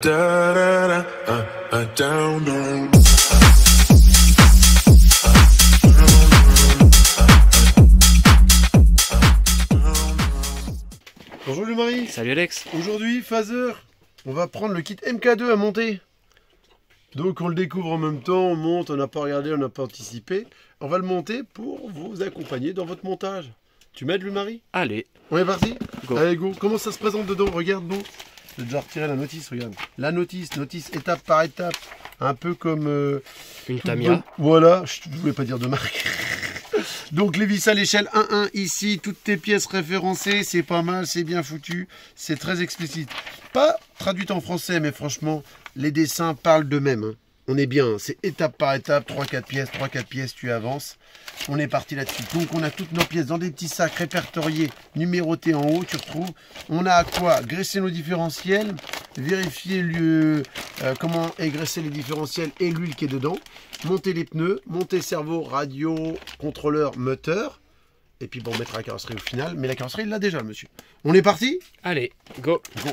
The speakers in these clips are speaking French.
Da, da, da, down, down. Bonjour le mari. Salut Alex. Aujourd'hui, phaser, on va prendre le kit MK2 à monter. Donc on le découvre en même temps, on monte, on n'a pas regardé, on n'a pas anticipé. On va le monter pour vous accompagner dans votre montage. Tu m'aides le mari? Allez. On est parti? Go. Allez go. Comment ça se présente dedans? Regarde bon. J'ai déjà retiré la notice, regarde. La notice étape par étape. Un peu comme... Une Tamiya. Voilà, je ne voulais pas dire de marque. Donc les vis à l'échelle 1-1 ici, toutes tes pièces référencées, c'est pas mal, c'est bien foutu, c'est très explicite. Pas traduit en français, mais franchement, les dessins parlent d'eux-mêmes. Hein. On est bien, c'est étape par étape, 3-4 pièces, tu avances. On est parti là-dessus. Donc on a toutes nos pièces dans des petits sacs répertoriés, numérotés en haut, tu retrouves. On a à quoi graisser nos différentiels, vérifier comment est graissé les différentiels et l'huile qui est dedans. Monter les pneus, monter cerveau, radio, contrôleur, moteur. Et puis bon, mettre la carrosserie au final. Mais la carrosserie, il l'a déjà, monsieur. On est parti? Allez, go. Go.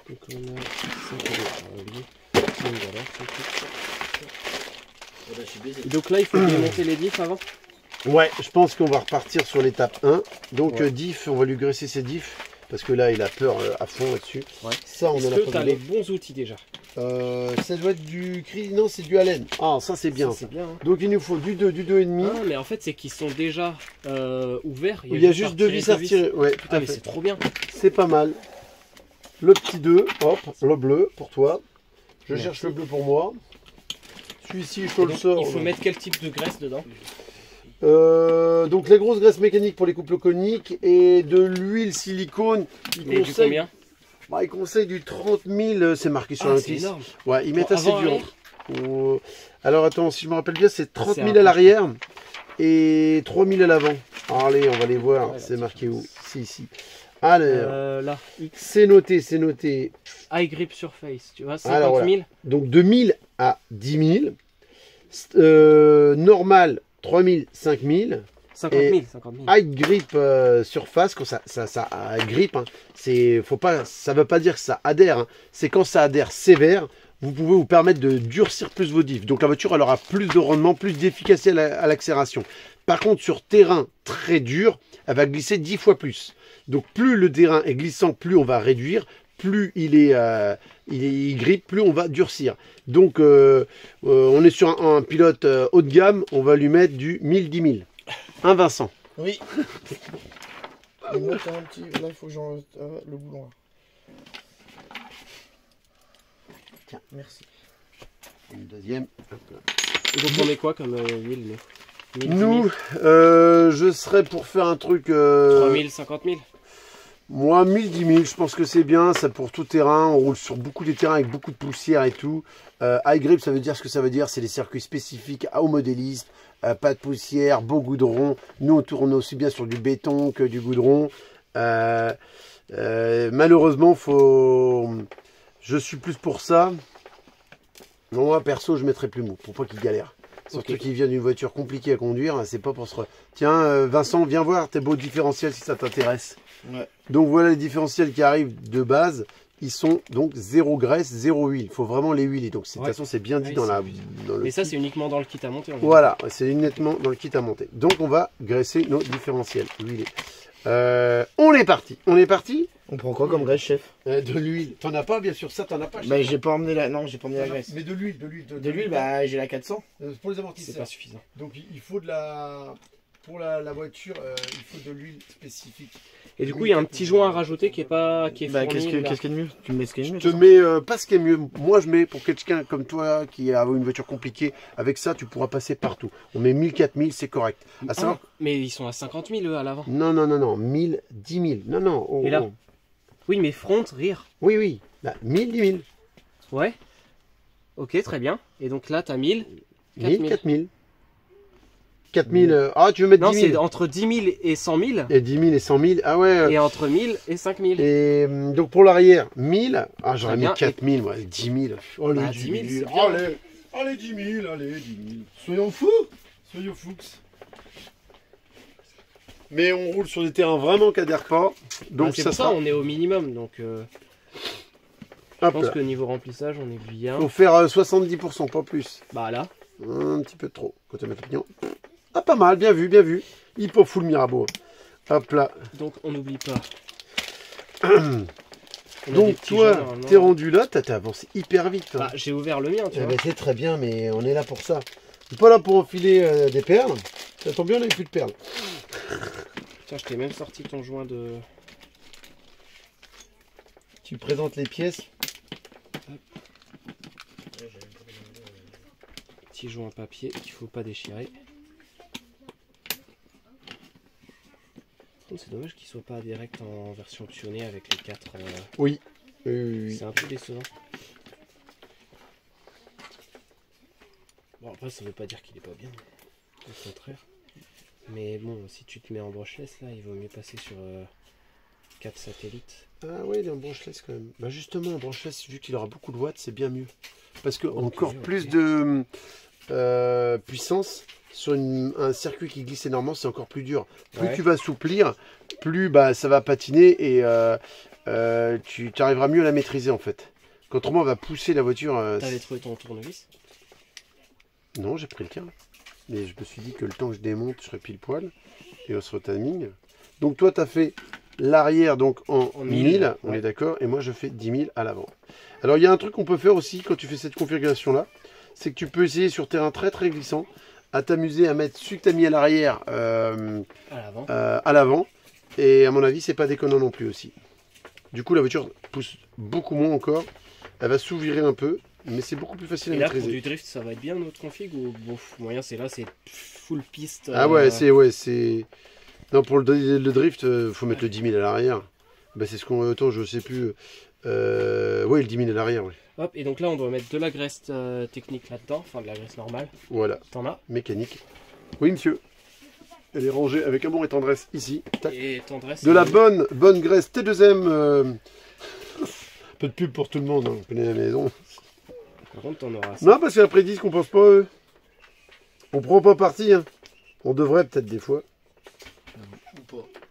Donc on a 5 donc là, il faut démonter les diffs avant. Ouais, je pense qu'on va repartir sur l'étape 1. Donc diff, on va lui graisser ses diffs. Parce que là, il a peur à fond là-dessus. Ouais. Ça, on en a Est-ce que pas tu as besoin. les bons outils déjà? Ça doit être du non, c'est du Allen. Ah, ça c'est bien. C'est bien. Hein. Donc il nous faut du 2, du 2,5. Ah, mais en fait, c'est qu'ils sont déjà ouverts. Il y a juste deux vis à retirer. Ouais, tout Ah, à mais fait. c'est trop bien. C'est pas mal. Le petit 2, hop, le bleu pour toi. Je Merci. cherche le bleu pour moi. Celui-ci, je te Et le donc, sors. il faut mettre quel type de graisse dedans? Donc les grosses graisses mécaniques pour les couples coniques et de l'huile silicone. Et du combien? Il conseille du 30 000, c'est marqué sur la Ah, c'est notice. énorme. Ouais, ils mettent Pour assez avant, dur. arrière Alors attends, si je me rappelle bien, c'est 30 000 c'est à l'arrière et 3 000 à l'avant. Allez, on va les voir. Ouais, c'est là, marqué où? C'est ici. Alors, Là, X. c'est noté, c'est noté. High grip surface, tu vois, 50 Alors, 000. voilà. Donc de 1000 à 10 000. Normal, 3 000, 5 000. 50 Et 000, 50 000. High grip surface, quand ça grippe, hein, ça ne veut pas dire que ça adhère, hein. C'est quand ça adhère sévère, vous pouvez vous permettre de durcir plus vos diffs. Donc la voiture, elle aura plus de rendement, plus d'efficacité à l'accélération. Par contre, sur terrain très dur, elle va glisser 10 fois plus. Donc plus le terrain est glissant, plus on va réduire, plus il grippe, plus on va durcir. Donc on est sur un pilote haut de gamme, on va lui mettre du 1000-10 000. Un Vincent. Oui. Et moi, t'as un petit. Là, il faut que j'enlève le boulon. Là. Tiens, merci. Une deuxième. Et donc on met quoi comme huile? 1000, Nous, 10 je serais pour faire un truc. 000, 3 000, 50 000. Moi, 1000, 10 000, je pense que c'est bien. Ça pour tout terrain. On roule sur beaucoup de terrains avec beaucoup de poussière et tout. High grip, ça veut dire ce que ça veut dire. C'est des circuits spécifiques au modélisme. Pas de poussière, beau goudron. Nous, on tourne aussi bien sur du béton que du goudron. Malheureusement, je suis plus pour ça. Moi, perso, je mettrais plus mou pour pas qu'il galère. Surtout qu'il vient d'une voiture compliquée à conduire. C'est pas pour se... Tiens, Vincent, viens voir tes beaux différentiels si ça t'intéresse. Ouais. Donc voilà les différentiels qui arrivent de base. Ils sont donc 0 graisse, 0 huile. Il faut vraiment les huiler. Donc de toute façon, c'est bien dit dans le Mais ça, kit. c'est uniquement dans le kit à monter. Voilà, c'est uniquement dans le kit à monter. Donc on va graisser nos différentiels, huiler. On est parti. On est parti. On prend quoi comme graisse, chef? De l'huile. T'en as pas, bien sûr. Ça, t'en as pas. Bah, j'ai pas emmené la. Non, j'ai pas emmené la graisse. Mais de l'huile, De l'huile, bah, j'ai la 400. pour les C'est amortisseurs. pas suffisant. Donc il faut de la... Pour la voiture, il faut de l'huile spécifique. Et du coup, il y a un petit joint à rajouter qui est Bah, fourni, qu'est-ce qu'il là. y a de mieux? Tu me mets ce qu'il y a de Je mieux? te mets pas ce qui est mieux. Moi, je mets pour quelqu'un comme toi qui a une voiture compliquée. Avec ça, tu pourras passer partout. On met 1000, 4000, c'est correct. À savoir... Mais ils sont à 50 000 eux, à l'avant. Non, non, non, non. 1000, 10 000. Non, non. Oh, Et là? oh. Oui, mais front, rire. Oui, oui. Là, 1000, 10 000. Ouais. Ok, très bien. Et donc là, t'as 1000. 1000, 4000. 4000. Ah, tu veux mettre Non, 10 c'est 000 entre 10 000 et 100 000. Et 10 000 et 100 000. Ah ouais. Et entre 1000 et 5 000. Et donc pour l'arrière, 1000. Ah, j'aurais Très mis bien. 4000, moi. 10 000. Oh, Bah, 10 10 000, 000. c'est bien. Allez, allez, 10 000. Allez, 10 000. Soyons fous. Soyons fous. Mais on roule sur des terrains vraiment qui adhèrent pas. Donc c'est ça pour ça sera. on est au minimum. Donc je Hop pense là. que niveau remplissage, on est bien. Faut faire 70%, pas plus. Bah là. Un petit peu trop. Côté Matignon. Ah, pas mal, bien vu, bien vu. Il peut full Mirabeau. Hop là. Donc on n'oublie pas. On a des Donc petits toi, joints, normalement. t'es rendu là, t'as avancé hyper vite. Hein. Bah, j'ai ouvert le mien, tu vois. C'est très bien, mais on est là pour ça. On n'est pas là pour enfiler des perles. Ça tombe bien, on n'avait plus de perles. Tiens, je t'ai même sorti ton joint de. Tu présentes les pièces. Petit joint papier qu'il faut pas déchirer. C'est dommage qu'il soit pas direct en version optionnée avec les 4. Oui. C'est un peu décevant. Bon, après, ça veut pas dire qu'il est pas bien. Au contraire. Mais bon, si tu te mets en brushless, là, il vaut mieux passer sur 4 satellites. Ah ouais, il est en branchless quand même. Bah justement, en branchless, vu qu'il aura beaucoup de watts, c'est bien mieux. Parce que encore plus de puissance sur un circuit qui glisse énormément, c'est encore plus dur. Plus Ouais. tu vas assouplir, plus bah, ça va patiner et tu arriveras mieux à la maîtriser en fait. Qu'autrement, on va pousser la voiture. T'avais trouvé ton tournevis? Non, j'ai pris le tien. Mais je me suis dit que le temps que je démonte, je serai pile poil. Et on se retiming. Donc toi, tu as fait l'arrière donc en 1000, on ouais. est d'accord. Et moi, je fais 10 000 à l'avant. Alors, il y a un truc qu'on peut faire aussi quand tu fais cette configuration-là. C'est que tu peux essayer sur terrain très très glissant à t'amuser à mettre celui que tu as mis à l'arrière à l'avant. Et à mon avis, c'est pas déconnant non plus aussi. Du coup, la voiture pousse beaucoup moins encore. Elle va s'ouvrir un peu. Mais c'est beaucoup plus facile Et à là, pour maîtriser. du drift, ça va être bien notre config ou bon, moyen, c'est là, c'est full piste. Ah ouais, c'est. Non, pour le drift, faut mettre le 10 000 à l'arrière. Bah, c'est ce qu'on. Autant, je sais plus. Ouais, le 10 000 à l'arrière, oui. Hop, et donc là, on doit mettre de la graisse technique là-dedans, enfin de la graisse normale. Voilà, T'en as? mécanique. Oui, monsieur. Elle est rangée avec amour et tendresse ici. Tac. Et tendresse. De la bonne graisse T2M. Peu de pub pour tout le monde, hein. On connaît la maison. Par contre, t'en auras. Non, parce qu'après ils disent qu'on pense pas à eux. On prend pas parti, hein. On devrait peut-être des fois.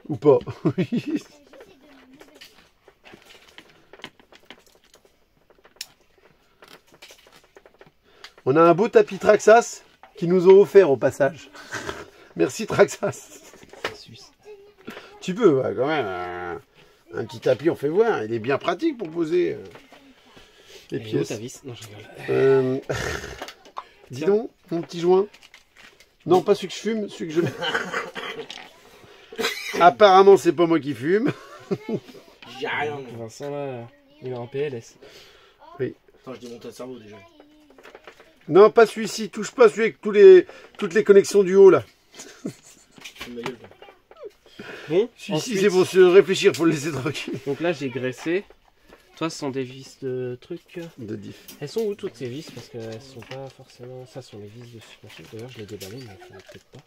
Ou pas. Oui. On a un beau tapis Traxas qui nous ont offert au passage. Merci Traxas. Suisse. Tu peux, ouais, quand même. Un petit tapis, on fait voir. Il est bien pratique pour poser les Et où pièces. ta vis? Non, je rigole. Dis donc, mon petit joint. Non, pas celui que je fume, celui que je... Apparemment, c'est pas moi qui fume. J'ai rien. Vincent, là, il est en PLS. Attends, je démonte le cerveau déjà. Non, pas celui-ci. Touche pas celui avec toutes les connexions du haut, là. C'est ma gueule, quoi. Bon, Celui-ci, ensuite, c'est pour se réfléchir, faut le laisser tranquille. donc là, j'ai graissé. Toi, ce sont des vis de trucs. De diff. Elles sont où toutes ces vis? Parce qu'elles sont pas forcément. Ça sont les vis de suspension. D'ailleurs, je les déballais, mais il faudrait peut-être pas.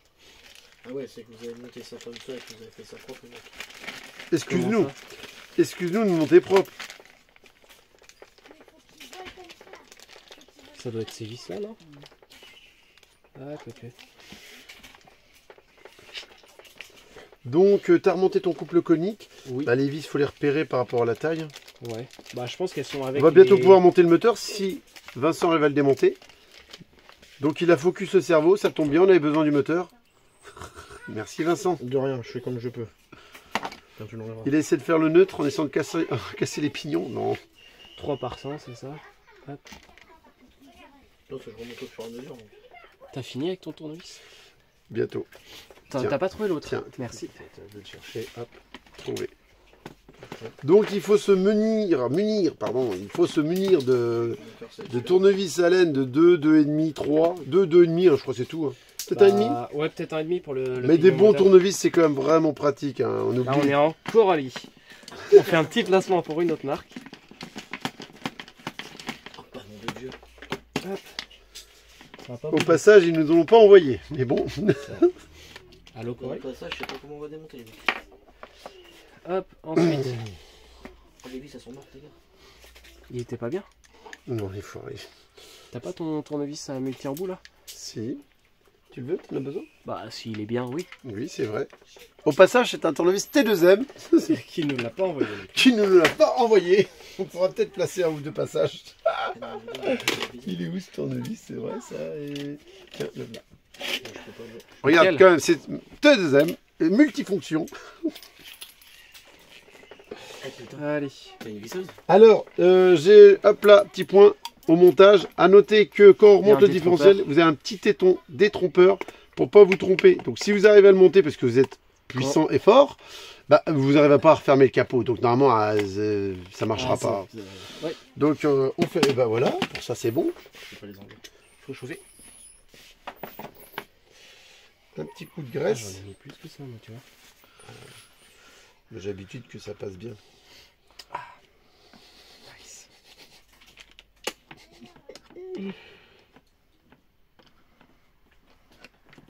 Ah ouais, c'est que vous avez monté ça comme ça et que vous avez fait ça propre, mec. Excuse-nous. Comment ça? Excuse-nous de monter propre. Ça doit être ces vis là, non? Ah, ok. Donc, tu as remonté ton couple conique. Oui. Bah, les vis, faut les repérer par rapport à la taille. Ouais. Bah, je pense qu'elles sont avec. On va bientôt les- pouvoir monter le moteur si Vincent va le démonter. Donc, il a focus le cerveau. Ça tombe bien, on avait besoin du moteur. Merci Vincent. De rien, je fais comme je peux. Quand tu l'enlèveras. Il a essayé de faire le neutre en essayant de casser les pignons. Non. 3 par 100, c'est ça? Non, je remonte au fur et à mesure. donc. T'as fini avec ton tournevis? Bientôt. Tiens. T'as pas trouvé l'autre? Tiens. Merci. Je vais le chercher. Hop. Trouvé. Donc, il faut se il faut se munir de tournevis à laine de 2, 2,5, 3. 2, 2,5, je crois que c'est tout. Hein. Peut-être un et demi. Ouais, peut-être un et demi pour le Mais des pignon bons moteur. tournevis, c'est quand même vraiment pratique. Hein. On Là, on oublie. est en Coralie. On fait un petit placement pour une autre marque. Oh, nom de Dieu. Ça va pas Au bouger. passage, ils nous en ont pas envoyé. Mais bon. Allô, Pour Coralie. pas ça, je sais pas comment on va démonter les mecs. Hop, ensuite. Oh, les vis, elles sont mortes, les gars. Il était pas bien? Non, il faut arriver. T'as pas ton tournevis à multi-embout là? Si. Tu le veux? Tu en as besoin? Bah, s'il est bien, oui. Oui, c'est vrai. Au passage, c'est un tournevis T2M Qui ne l'a pas envoyé. qui ne nous l'a pas envoyé. On pourra peut-être placer un ou deux passages. Il est où ce tournevis? C'est vrai ça. Et... Tiens, le voilà. Regarde Nickel. quand même, c'est T2M, multifonction. Allez. T'as une visseuse? Alors, j'ai, hop là, petit point au montage. À noter que quand on Il y a remonte un le différentiel, vous avez un petit téton détrompeur pour pas vous tromper. Donc si vous arrivez à le monter parce que vous êtes puissant et fort, bah, vous n'arrivez pas à refermer le capot. Donc normalement, ça marchera pas. Ouais. Donc on fait, et ben voilà, pour ça c'est bon. Je vais pas les enlever. Faut chauffer. Un petit coup de J'en graisse. ai mis plus que ça, moi, tu vois. J'ai l'habitude que ça passe bien. Nice.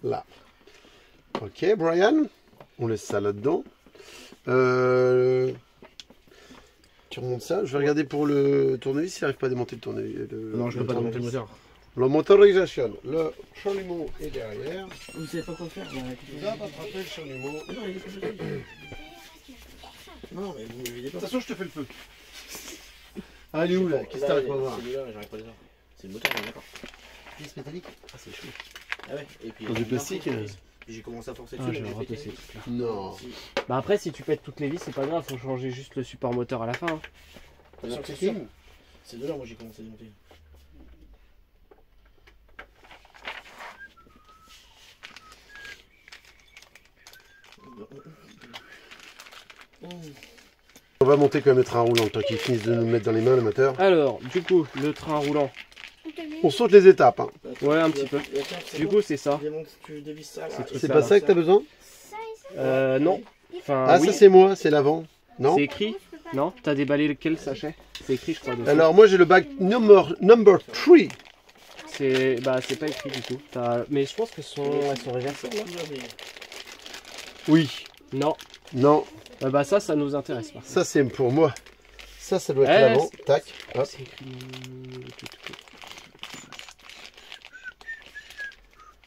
Là. Ok, Brian. On laisse ça là-dedans. Tu remontes ça. Je vais regarder pour le tournevis s'il n'arrive pas à démonter le tournevis. Non, je peux pas démonter le moteur. La motorisation. Le chalumeau est derrière. Vous savez pas quoi faire là, Tu vas rattraper le chalumeau. De Non, il est pas facile. Non, mais vous ne le videz pas. toute façon, je te fais le feu. Ah, il est où là? Qu'est-ce que t'arrives pas à voir? Celui-là, j'arrive pas à les voir. C'est le moteur, on est d'accord. Pièce métallique? Ah, c'est chaud. Ah ouais, et puis. Dans du plastique, Puis j'ai commencé à forcer Ah, dessus. j'ai mais raté j'ai ces fait- trucs-là. Non. Si. Bah, après, si tu pètes toutes les vis, c'est pas grave, faut changer juste le support moteur à la fin. Hein. Bien sûr que c'est sûr. C'est de là, moi j'ai commencé à démonter. On va monter quand même le train roulant, tant qu'ils finissent de nous mettre dans les mains le moteur. Alors, du coup, le train roulant. On saute les étapes. Hein. Ouais, un petit peu. Du coup, c'est ça. Tu dévisses ça là. C'est C'est ça, pas là. ça que t'as besoin? Non. Enfin, Ah, oui. ça c'est moi, c'est l'avant. Non? C'est écrit? Non? T'as déballé quel sachet? C'est écrit, je crois. Dessus. Alors moi j'ai le bac number 3. C'est bah, c'est pas écrit du tout. Mais je pense que elles sont réversibles. Là. Oui. Non. Non, Bah ça nous intéresse. Par contre. ça c'est pour moi. Ça doit être Eh, l'avant. Tac. Hop. C'est écrit.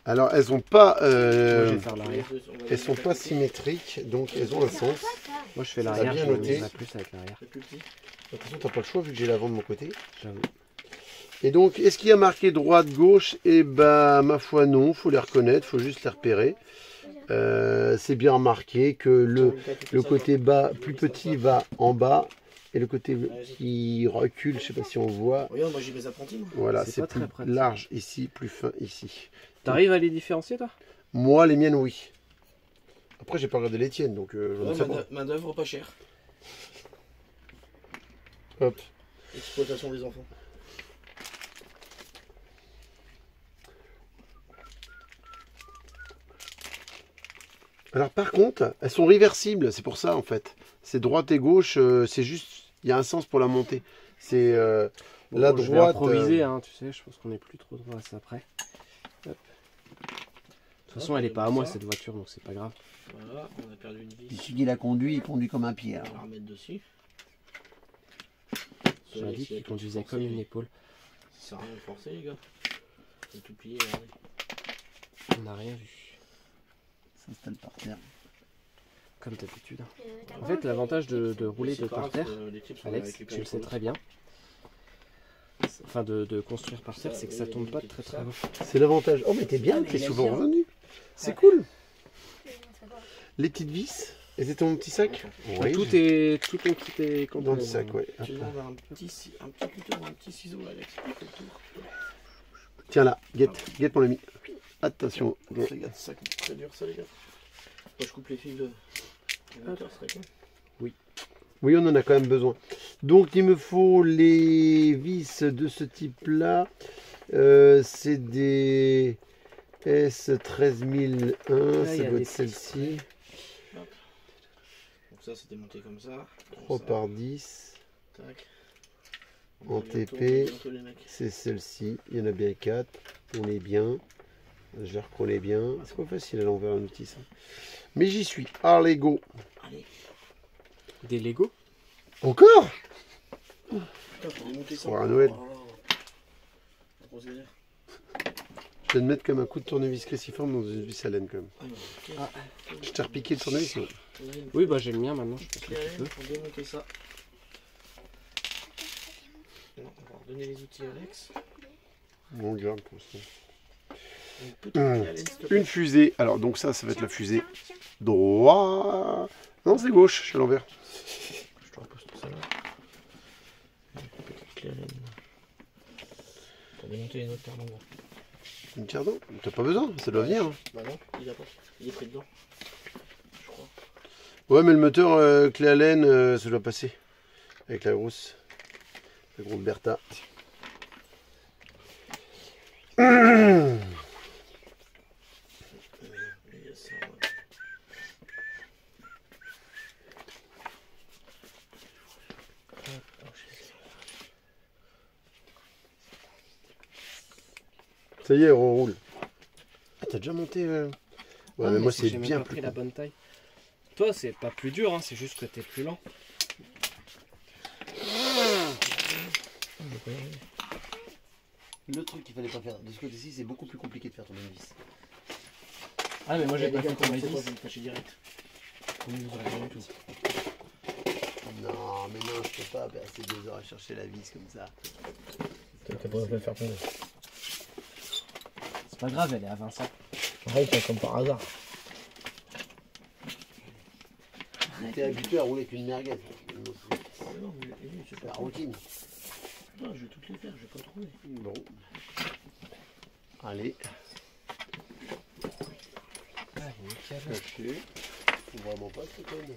Alors elles ont pas, Moi, je vais faire l'arrière. elles sont pas symétriques, donc elles ont un sens. Moi, je fais Ça a l'arrière. bien Je noté. vais plus avec l'arrière. De toute façon t'as pas le choix vu que j'ai l'avant de mon côté. J'avoue. Et donc est-ce qu'il y a marqué droite, gauche? Eh ben ma foi non, faut les reconnaître, faut juste les repérer. C'est bien remarqué que le côté bas plus petit va en bas et le côté qui recule, je sais pas si on voit. Regarde, moi j'ai mes apprentis. Moi. Voilà, C'est c'est pas très plus pratique. large ici, plus fin ici. T'arrives à les différencier, toi? Moi, les miennes, oui. Après, j'ai pas regardé les tiennes, donc je ne sais pas. Main d'œuvre pas chère. Hop. Exploitation des enfants. Alors, par contre, elles sont réversibles, c'est pour ça, en fait. C'est droite et gauche, c'est juste, il y a un sens pour la montée. C'est la Je vais droite. improviser, hein, tu sais, je pense qu'on est plus trop droit à ça après. Hop. De toute façon, elle est pas à moi cette voiture, donc c'est pas grave. Voilà, on a perdu une vis. Celui qui la conduit, il conduit comme un pied. On va remettre dessus. J'aurais dit qu'il conduisait comme une épaule. Ça sert à rien de forcer, les gars. C'est tout plié, regardez. On n'a rien vu, S'installe par terre. comme d'habitude. En fait, l'avantage de rouler C'est de pas par grave, terre, les clips sont Alex, avec les tu le sais périmètres. très bien. Enfin, de construire par terre, c'est que ça tombe pas très très haut. C'est l'avantage. Oh, mais t'es bien, Ah, t'es mais souvent bien. revenu. C'est cool. Les petites vis, elles étaient dans mon petit sac? Oui. Tout est complet. Dans le sac, ouais. Tu demandes un petit couteau ou un petit ciseau, Alex. Il fait le tour. Tiens là, guette mon ami. Attention. Fais gaffe, ça coupe très dur, ça, les gars. Moi, je coupe les fils de. moteur, ce serait quoi? Oui, on en a quand même besoin. Donc, il me faut les vis de ce type-là. C'est des S13001. Là, il y Ça a doit des être celle-ci. Hop. Donc, ça, c'était monté comme ça. 3 par 10. Tac. En On est bientôt- TP. bientôt, les mecs. C'est celle-ci. Il y en a bien 4. On est bien. Je les reconnais bien. C'est pas facile à l'envers un outil, ça. Mais j'y suis. Allez, go. Allez. Des Lego? Encore? Putain, faut démonter ça. Pour un Noël. Oh. Grosse galère. Je vais te mettre comme un coup de tournevis cruciforme dans une vis à laine quand même. Ah, non, ok. Ah. Je t'ai repiqué le tournevis, non? Là, il me Oui, bah j'ai le mien maintenant, je faut pense une que tu clé à peux. laine pour démonter ça. Non, on va redonner les outils à Alex. On garde pour l'instant. Une petite clé à laine, s'il te plaît. Une fusée. Alors, donc ça va être la fusée droit. Non, c'est gauche, je suis à l'envers. Je te repose tout ça là. Une petite clé à laine. Pour démonter les notes en gros. Une tire d'eau? T'as pas besoin, ça doit venir. Hein. Bah non, il a pas. Il est pris dedans. Je crois. Ouais, mais le moteur clé à laine, ça doit passer. Avec la grosse Bertha. Il y a ça, ouais. Ça y est, on roule. Ah, t'as déjà monté Ouais, Ah, mais moi c'est c'est que j'ai même bien pas plus pris la court. bonne taille. Toi, c'est pas plus dur, hein, c'est juste que t'es plus lent. Le truc qu'il fallait pas faire de ce côté-ci, c'est beaucoup plus compliqué de faire tourner une vis. Ah, mais moi j'ai Les pas gars, fait comment tomber c'est 10. pas, je vais me cacher direct. Vous ne vous rien du tout. Non, mais non, je peux pas passer 2 heures à chercher la vis comme ça. T'as pas le faire tomber. C'est pas grave, elle est à Vincent. Arrête, comme par hasard. T'es habitué à rouler avec une merguez. Non, mais c'est C'est pas la routine. Non, je vais toutes les faire, je vais pas trouver. Bon. Allez, Ah, nickel. caché. Faut vraiment pas cette conne.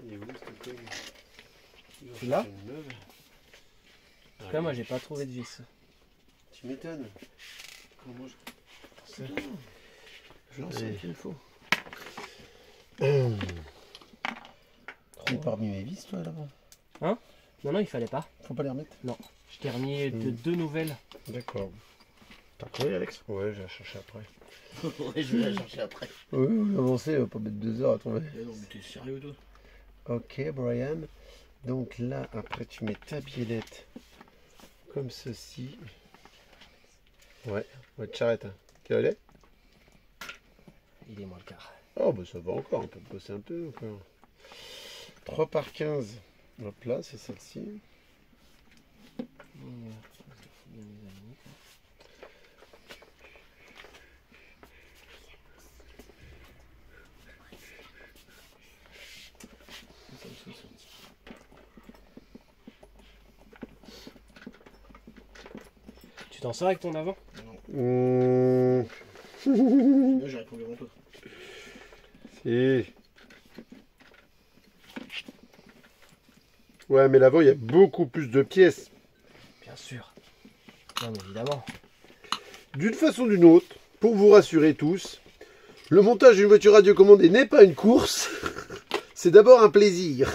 Il est où cette conne? Tu l'as? Une neuve. En tout cas, moi j'ai pas trouvé de vis. Tu m'étonnes. Comment je... J'en sais qu'il faut. T'es parmi mes vis, toi, là-bas? Non, non, il fallait pas. Faut pas les remettre? Je t'ai remis deux nouvelles. D'accord. T'as trouvé, Alex? Ouais, je vais la chercher après. Ouais, je vais la chercher après. Oui, oui, avancez, pas mettre 2 heures à trouver. Non, mais t'es sérieux, toi? Ok, Brian. Donc là, après, tu mets ta biellette comme ceci. Ouais, tu arrêtes. Quelle elle est? Il est moins le quart. Oh, bah ça va encore, on peut bosser un peu encore. 3 par 15. Hop là, c'est celle-ci. Tu t'en sors avec ton avant? Mmh. Là, j'ai répondu avant toi. Si. Ouais, mais l'avant, il y a beaucoup plus de pièces. Bien sûr. Non, mais évidemment. D'une façon ou d'une autre, pour vous rassurer tous, le montage d'une voiture radiocommandée n'est pas une course, c'est d'abord un plaisir.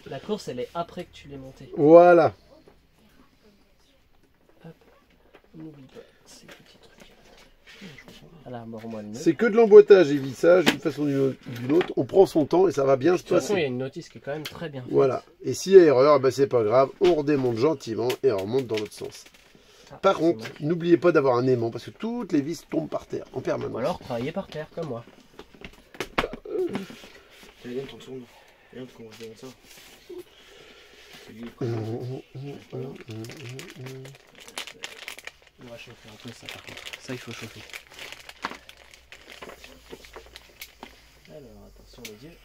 La course, elle est après que tu l'aies montée. Voilà. N'oublie pas ces petits trucs. Voilà, mords-moi le nœud. C'est que de l'emboîtage et vissage, d'une façon ou d'une autre. On prend son temps et ça va bien se De toute façon, il y a passer. une notice qui est quand même très bien faite. Voilà. Et s'il y a erreur, bah c'est pas grave, on redémonte gentiment et on remonte dans l'autre sens. Ah, Par c'est contre, moche. n'oubliez pas d'avoir un aimant parce que toutes les vis tombent par terre en permanence. Ou alors travailler par terre, comme moi. Allez, donne 30 secondes. Regarde comment je démonte ça. C'est lui. On va chauffer un peu ça, par contre. Ça, il faut chauffer. Alors, attention les yeux.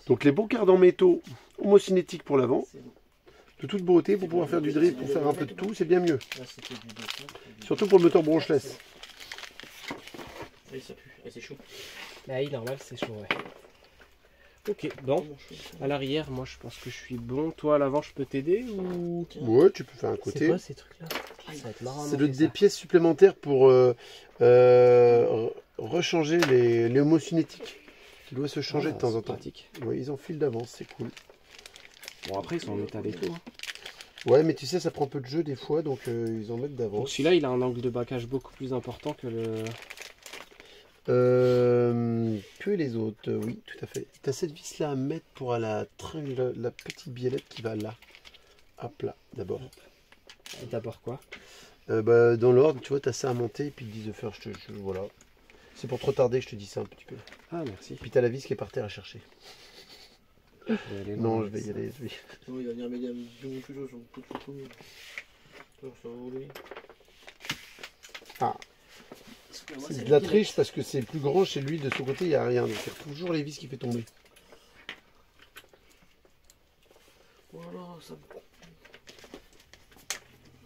Donc les bons quarts en métaux homocinétiques pour l'avant, C'est bon. de toute beauté pour pouvoir faire du drift, pour faire un peu de tout, c'est bien mieux. Là, c'était du dessin. Surtout pour le moteur bronchless. Allez, ça pue. Allez, c'est chaud. Là, normal, c'est chaud, ouais. Ok, bon. Comment je fais ça? À l'arrière, moi, je pense que je suis bon. Toi, à l'avant, je peux t'aider ou... Ouais, tu peux faire un C'est côté. quoi ces trucs-là? Ça va être marrant. à C'est monter, des ça. pièces supplémentaires pour rechanger les homocinétiques. Qui doivent se changer Ah, de temps en c'est temps. pratique. Ouais, ils enfilent d'avance, c'est cool. Bon, après, ils sont en métal et tout. Hein. Ouais, mais tu sais, ça prend peu de jeu des fois, donc ils en mettent Donc d'avance. celui-là, il a un angle de braquage beaucoup plus important que le... Que les autres, oui, tout à fait. Tu as cette vis là à mettre pour la petite biellette qui va là. Hop là, d'abord. D'abord quoi? Dans l'ordre, tu vois, tu as ça à monter et puis ils disent de faire, voilà. C'est pour trop tarder que je te dis ça un petit peu. Ah, merci. Puis tu as la vis qui est par terre à chercher. Non, je vais y aller. Non, il va venir m'aider à me donner plus sur le coup de photo. Ça va rouler. Ah. C'est de la triche parce que c'est plus grand chez lui, de son côté il n'y a rien. Donc c'est toujours les vis qui fait tomber. Voilà, ça me...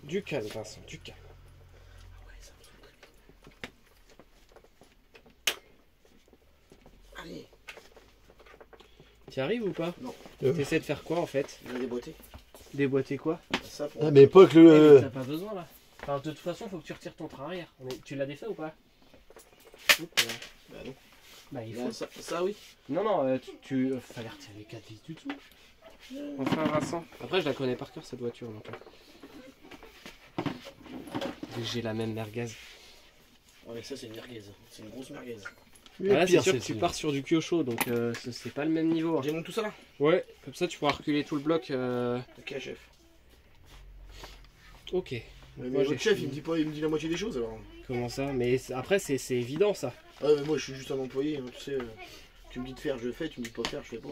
Du calme, Vincent, du calme. Ouais, ça me saoule. Allez. Tu arrives ou pas? Non. T'essaies de faire quoi en fait? Il va déboîter. Déboîter quoi? Ça pour... Ah, mais pas que Mais le. t'as pas besoin là. Enfin, de toute façon, faut que tu retires ton train arrière. Tu l'as défait ou pas? Bah non. Bah il Là, faut. ça oui. Non, fallait retirer les 4 vis du tout. Enfin, Vincent. Après, je la connais par cœur cette voiture donc. J'ai la même merguez. Ouais, ça c'est une merguez. C'est une grosse merguez. Ah, là, c'est sûr que tu pars sur du Kyosho donc c'est pas le même niveau. J'ai monté tout ça là. Ouais, comme ça tu pourras reculer tout le bloc. Ok, chef. Ok. Mais Moi, votre chef, il me dit pas, il me dit la moitié des choses alors. Comment ça? Mais après, c'est évident ça. Ah mais moi je suis juste un employé, hein, tu sais. Tu me dis de faire, je le fais. Tu me dis de pas faire, je fais pas.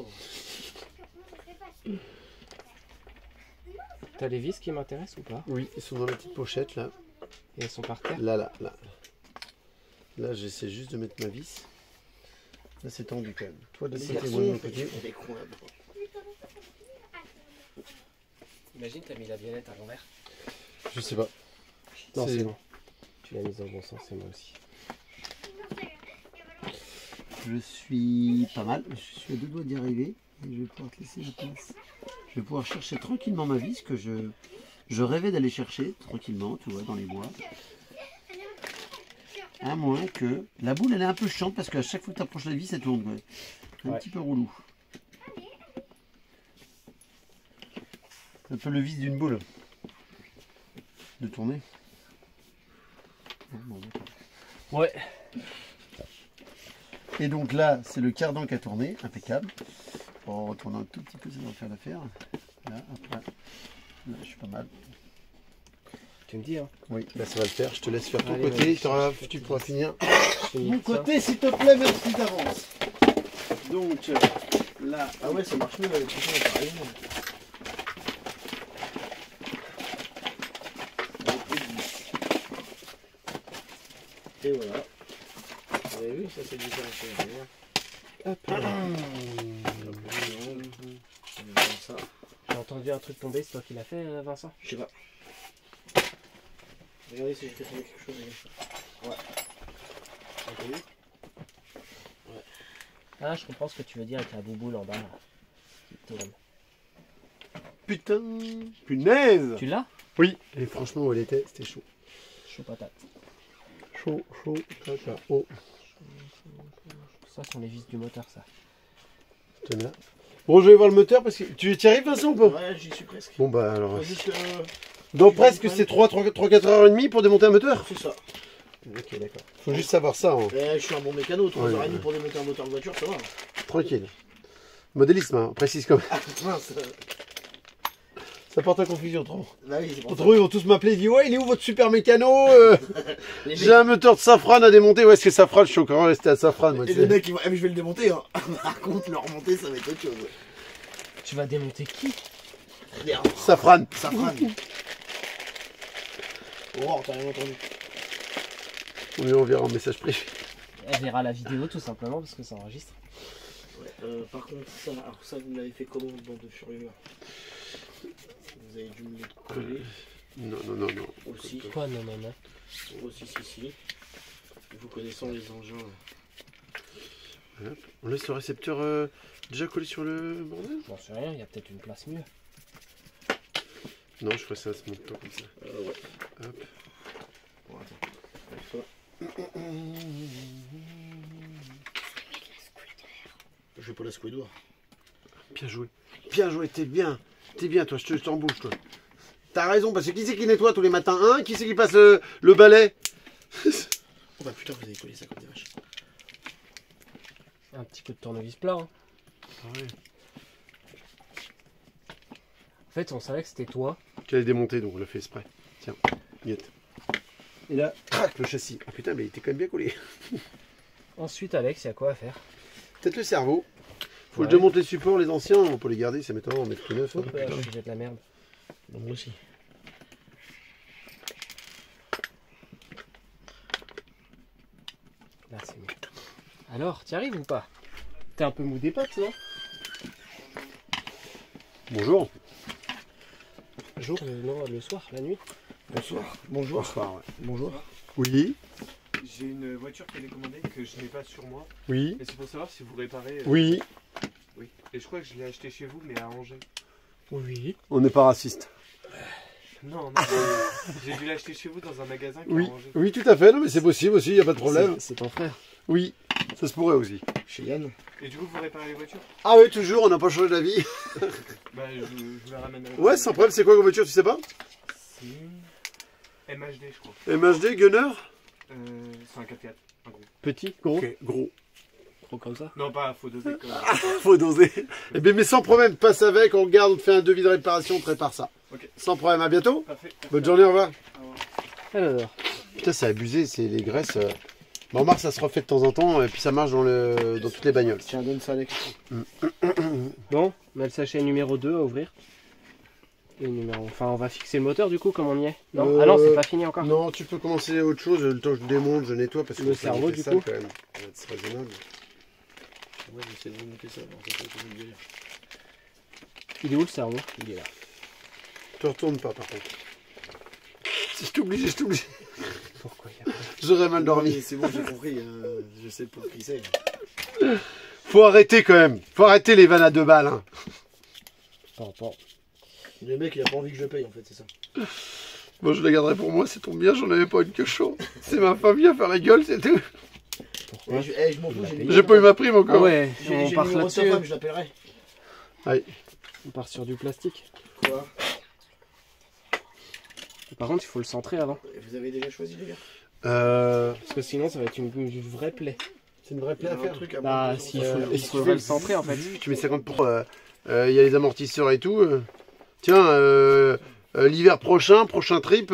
T'as les vis qui m'intéressent ou pas? Oui, ils sont dans la petite pochette là. Et elles sont par terre? Là. Là, j'essaie juste de mettre ma vis. Là, c'est tendu quand même. Toi, de Les côté, garçons, moi de mon côté. il est con là-bas. Imagine, t'as mis la violette à l'envers. Je sais pas. Non, C'est- c'est bon. Tu l'as mise dans le bon sens, c'est moi aussi. Je suis pas mal. Je suis à 2 doigts d'y arriver. Et je vais pouvoir te laisser la place. Je vais pouvoir chercher tranquillement ma vis que je rêvais d'aller chercher tranquillement, tu vois, dans les bois. À moins que la boule, elle est un peu chiante parce qu'à chaque fois que tu approches la vis, elle tourne. Ouais. Un Ouais. petit peu relou. C'est un peu le vice d'une boule. De tourner. Bon, d'accord. Ouais. Et donc là, c'est le cardan qui a tourné, impeccable. On retourne un tout petit peu, ça va faire l'affaire. Là, après, là, je suis pas mal. Tu me dis, hein. Oui, là ça va le faire. Je te laisse faire ton Allez, côté. vas-y. Tu pourras finir. Je te Mon dis ça. côté, s'il te plaît, merci d'avance. Donc là, Ah ouais, ça marche mieux avec tout ça, pareil. Et voilà. Vous avez vu, ça c'est différent. Hop. Comme ça. J'ai entendu un truc tomber, c'est toi qui l'as fait, Vincent? Je sais pas. Regardez si j'ai fait tomber quelque chose. Ouais. T'as vu? Ah, je comprends ce que tu veux dire avec la bouboule en bas. Là. Qui tourne. putain, punaise. Tu l'as? Oui. Et franchement, où elle était, c'était chaud. Chaud patate. Chaud, caca. Oh, Ça sont les vis du moteur, ça. je te mets là. Bon, je vais voir le moteur parce que tu y arrives, Vincent, ou pas? Ouais, j'y suis presque. Bon, bah alors. Faut juste, Donc, presque, c'est 3-4 heures et demie pour démonter un moteur? c'est ça. Ok, d'accord. Faut juste savoir ça, hein. Je suis un bon mécano, 3h30 Ouais. pour démonter un moteur de voiture, ça va. Tranquille. Modélisme, hein, précise quand même. Ah, mince. Ça porte à confusion, trop. Bah oui, c'est pour ça. Entre eux, ils vont tous m'appeler, ils disent ouais, il est où votre super mécano Les J'ai un moteur de Safran à démonter. Ouais, est-ce que Safran, je suis encore resté à Safran, moi, Et tu le sais. mec, il va... Ah, mais je vais le démonter. Hein. Par contre, le remonter, ça va être autre chose. Tu vas démonter qui? Merde. Safran. Safran. Oh, t'as rien entendu. On lui enverra un message privé. Elle verra la vidéo tout simplement parce que ça enregistre. Ouais, par contre, ça, alors ça, vous l'avez fait comment, bande de furieux? Vous avez dû me les coller Non. aussi. Quoi, non. Aussi, si. Vous connaissant les engins. Hop. On laisse le récepteur déjà collé sur le bordel. J'en sais rien, il y a peut-être une place mieux. Non, je ferais ça à ce montant comme ça. Ouais. Hop. Bon, attends. Je vais pas la secouer d'où. Bien joué. Bien joué, t'es bien. T'es bien, toi, je t'embauche, toi. T'as raison, parce que qui c'est qui nettoie tous les matins? Qui c'est qui passe le balai? Oh bah putain, vous avez collé ça comme des vaches. Un petit coup de tournevis plat. Hein. Ah ouais. En fait, on savait que c'était toi. Qui allait démonter, donc on l'a fait exprès. Tiens, miette. Et là, crac, le châssis. Ah putain, mais il était quand même bien collé. Ensuite, Alex, il y a quoi à faire? Peut-être le cerveau. Faut que Ouais. je démonte les supports, les anciens, on peut les garder, ça m'étonne, on met tout neuf. Hein. Hop, là, je jette la merde. Moi aussi. Là, c'est mieux. Alors, t'y arrives ou pas? T'es un peu mou des pattes, non? Bonjour. Jour, non, le soir, la nuit. Bonsoir. Bonjour. Bonsoir, ouais. Bonjour. Oui, J'ai une voiture qui est commandée que je n'ai pas sur moi. oui, Et c'est pour savoir si vous réparez. oui. Oui. Et je crois que je l'ai acheté chez vous, mais à Angers. Oui. On n'est pas raciste. Non, non. J'ai dû l'acheter chez vous dans un magasin qui est Oui, à Angers. oui, tout à fait, non, mais c'est possible aussi, il n'y a pas de problème. C'est ton frère. Oui, ça se pourrait aussi. Chez Yann. Et du coup, vous réparez les voitures? Ah oui, toujours, on n'a pas changé d'avis. Bah, je vous la ramène. Ouais, sans problème, c'est quoi comme voiture, tu sais pas? C'est MHD, je crois. MHD, Gunner. C'est un 4x4. Un gros. Petit, gros. Ok, gros. Gros comme ça. Non, pas faux doser comme. Faut doser. Eh bien, mais sans problème, passe avec, on regarde, on te fait un devis de réparation, on te répare ça. Ok. Sans problème, à bientôt. Parfait. Bonne journée, au revoir. Alors, Putain, c'est abusé, c'est les graisses. Bon, remarque, ça se refait de temps en temps, et puis ça marche dans toutes les bagnoles. Tiens, donne ça, Alex. bon, on a le sachet numéro 2 à ouvrir. Et numéro... Enfin, on va fixer le moteur du coup, comme on y est. Non, ah non, c'est pas fini encore. Non, tu peux commencer autre chose, le temps que je démonte, je nettoie, parce que Le ça cerveau, fait du sale, coup. quand même. Ouais, c'est raisonnable. Ouais, j'essaie de remonter ça. Non, c'est pas une galère. Il est où le cerveau? Il est là. Te retourne pas, par contre. Si je t'oublie, je t'oublie. Pourquoi il y a pas... J'aurais mal dormi. Oui, c'est bon, j'ai compris. Je sais pour qui c'est. Faut arrêter quand même. Faut arrêter les vannes à 2 balles. Hein. Bon. Le mec, il a pas envie que je paye, en fait, c'est ça. Bon, je la garderai pour moi, c'est ton bien, j'en avais pas une que chaud. C'est ma famille à faire la gueule, c'est tout. Pourquoi? Je m'en fous, j'ai J'ai pas eu ma prime encore. Ah ouais, J'ai on le part numéro de sa là-dessus. femme, je l'appellerai. Allez. On part sur du plastique. Quoi? Par contre, il faut le centrer avant. Vous avez déjà choisi, les gars? Parce que sinon, ça va être une vraie plaie. C'est une vraie plaie à faire. truc à Bah, monter s'il sur- faut, il faudrait le centrer en fait. Tu mets 50 pour. Il y a les amortisseurs et tout. Tiens, l'hiver prochain trip,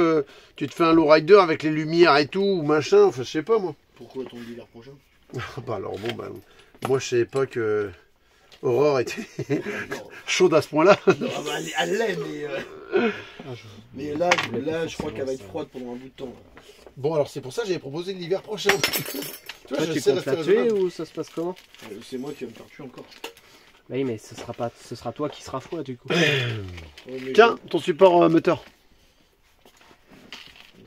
tu te fais un lowrider avec les lumières et tout, ou machin, enfin, je sais pas moi. Pourquoi ton l'hiver prochain? Bah alors bon, bah, moi je savais pas que Aurore était chaude à ce point-là. Non, ah bah, elle l'est, mais là, je crois qu'elle va être froide pendant un bout de temps. Bon, alors c'est pour ça que j'avais proposé l'hiver prochain. Tu vois, Toi, je tu sais comptes rester la tuer raisonnable. ou ça se passe comment? C'est moi qui vais me faire tuer encore. Bah oui, mais ce sera toi qui sera froid du coup. Ouais, mais Tiens, ton support moteur.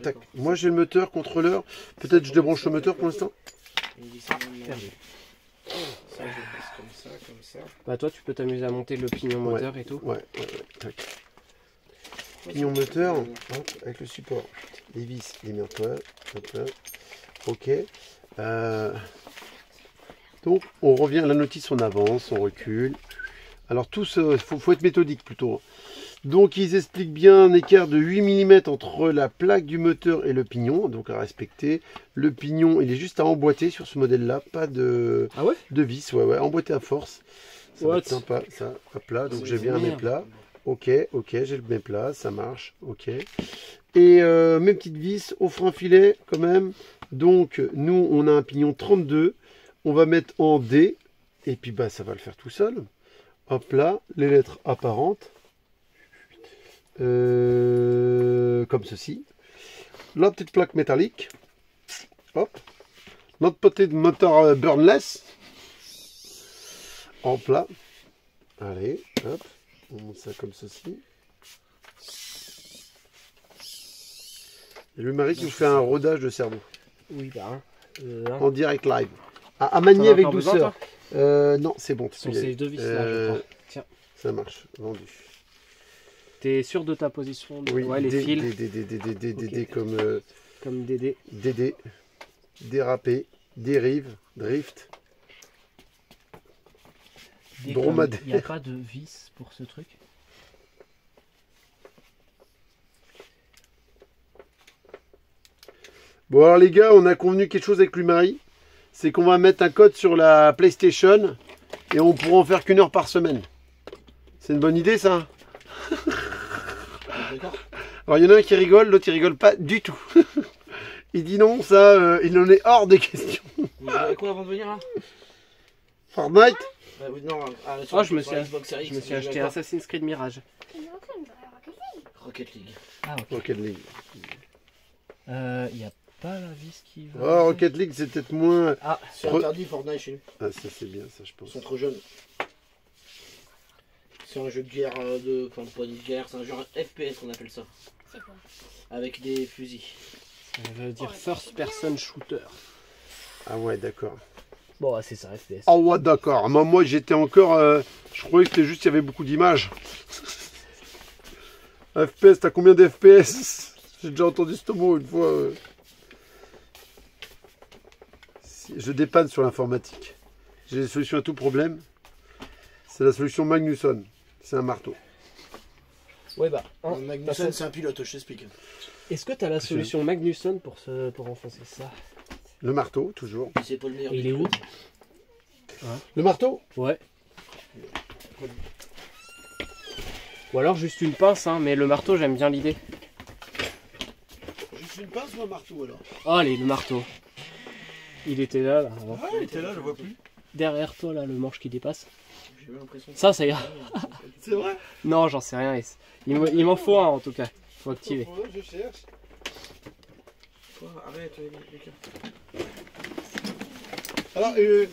Tac. D'accord. Moi j'ai le moteur, contrôleur. Peut-être je débranche le moteur pour l'instant. Il me dit ça, non. Ça, je passe comme ça. Bah toi, tu peux t'amuser à monter le pignon moteur et tout. Ouais. Tac. Pignon moteur, hop, avec le support. Les vis, les mets en toi. Hop là. Ok. Donc on revient, la notice, on avance, on recule. Alors tout ça, faut être méthodique plutôt. Donc ils expliquent bien un écart de 8 mm entre la plaque du moteur et le pignon, donc à respecter. Le pignon, il est juste à emboîter sur ce modèle-là, pas de, Ah ouais? de vis, ouais, emboîté à force. Ça va What? être sympa, ça. Hop là, donc C'est j'ai bien un merde. méplat. Ok, j'ai le méplat, ça marche, ok. Et mes petites vis au frein filet quand même. Donc nous, on a un pignon 32, on va mettre en D, et puis bah ça va le faire tout seul. Hop là, les lettres apparentes. Comme ceci. La petite plaque métallique. Hop. Notre petit moteur burnless. Hop là. Allez, hop. On monte ça comme ceci. Et le mari qui nous fait un rodage de cerveau. Oui, bah. En direct live. À T'en manier as avec encore besoin, douceur. toi? Non, c'est bon. tu Son peux y aller. CF2 vis là, je crois. Tiens. Ça marche. Vendu. T'es sûr de ta position? Oui, Ouais, les fils. D Ok. comme Comme Dédé. DD, déraper, dérive, drift. Dromadaire. Il n'y a pas de vis pour ce truc? Bon alors les gars, on a convenu quelque chose avec lui Marie. c'est qu'on va mettre un code sur la PlayStation et on pourra en faire qu'1 heure par semaine. C'est une bonne idée, ça? D'accord. Alors, il y en a un qui rigole, l'autre il rigole pas du tout. Il dit non, ça, il en est hors des questions. Vous avez quoi avant de venir là? Fortnite? Oui, non, Oh, je me suis Xbox Series X, Je me suis vous acheté jouez à Assassin's Creed Mirage. quoi? Rocket League. Ah, ok. Rocket League. Il n'y a pas la vis qui va. Oh, Rocket League, c'est peut-être moins... Ah, C'est interdit Fortnite chez nous. Ah, ça c'est bien, ça je Ils pense. sont trop jeunes. C'est un jeu de guerre enfin pas une guerre, c'est un jeu FPS qu'on appelle ça. C'est quoi? Avec des fusils. ça veut dire first person shooter. Ah ouais, d'accord. Bon, c'est ça, FPS. Ah ouais, d'accord. Moi j'étais encore... je croyais que c'était juste qu'il y avait beaucoup d'images. FPS, t'as combien d'FPS? J'ai déjà entendu ce mot une fois. Je dépanne sur l'informatique. J'ai des solutions à tout problème. C'est la solution Magnusson. C'est un marteau. Ouais, bah. Magnussen, c'est un pilote, je t'explique. Est-ce que tu as la solution Magnusson pour enfoncer ça? Le marteau, toujours. C'est pas le meilleur. Il est où? Le marteau? Ouais. Ou alors juste une pince, hein, mais le marteau, j'aime bien l'idée. Juste une pince ou un marteau alors? Oh, allez, le marteau. Il était là, avant. Ah, il était là, je vois plus. Derrière toi, là, le manche qui dépasse. J'ai eu l'impression. Ça ira. C'est vrai? Non, j'en sais rien. Il m'en faut un, en tout cas. Faut activer. Je cherche. Arrête, Lucas. Alors, Oui,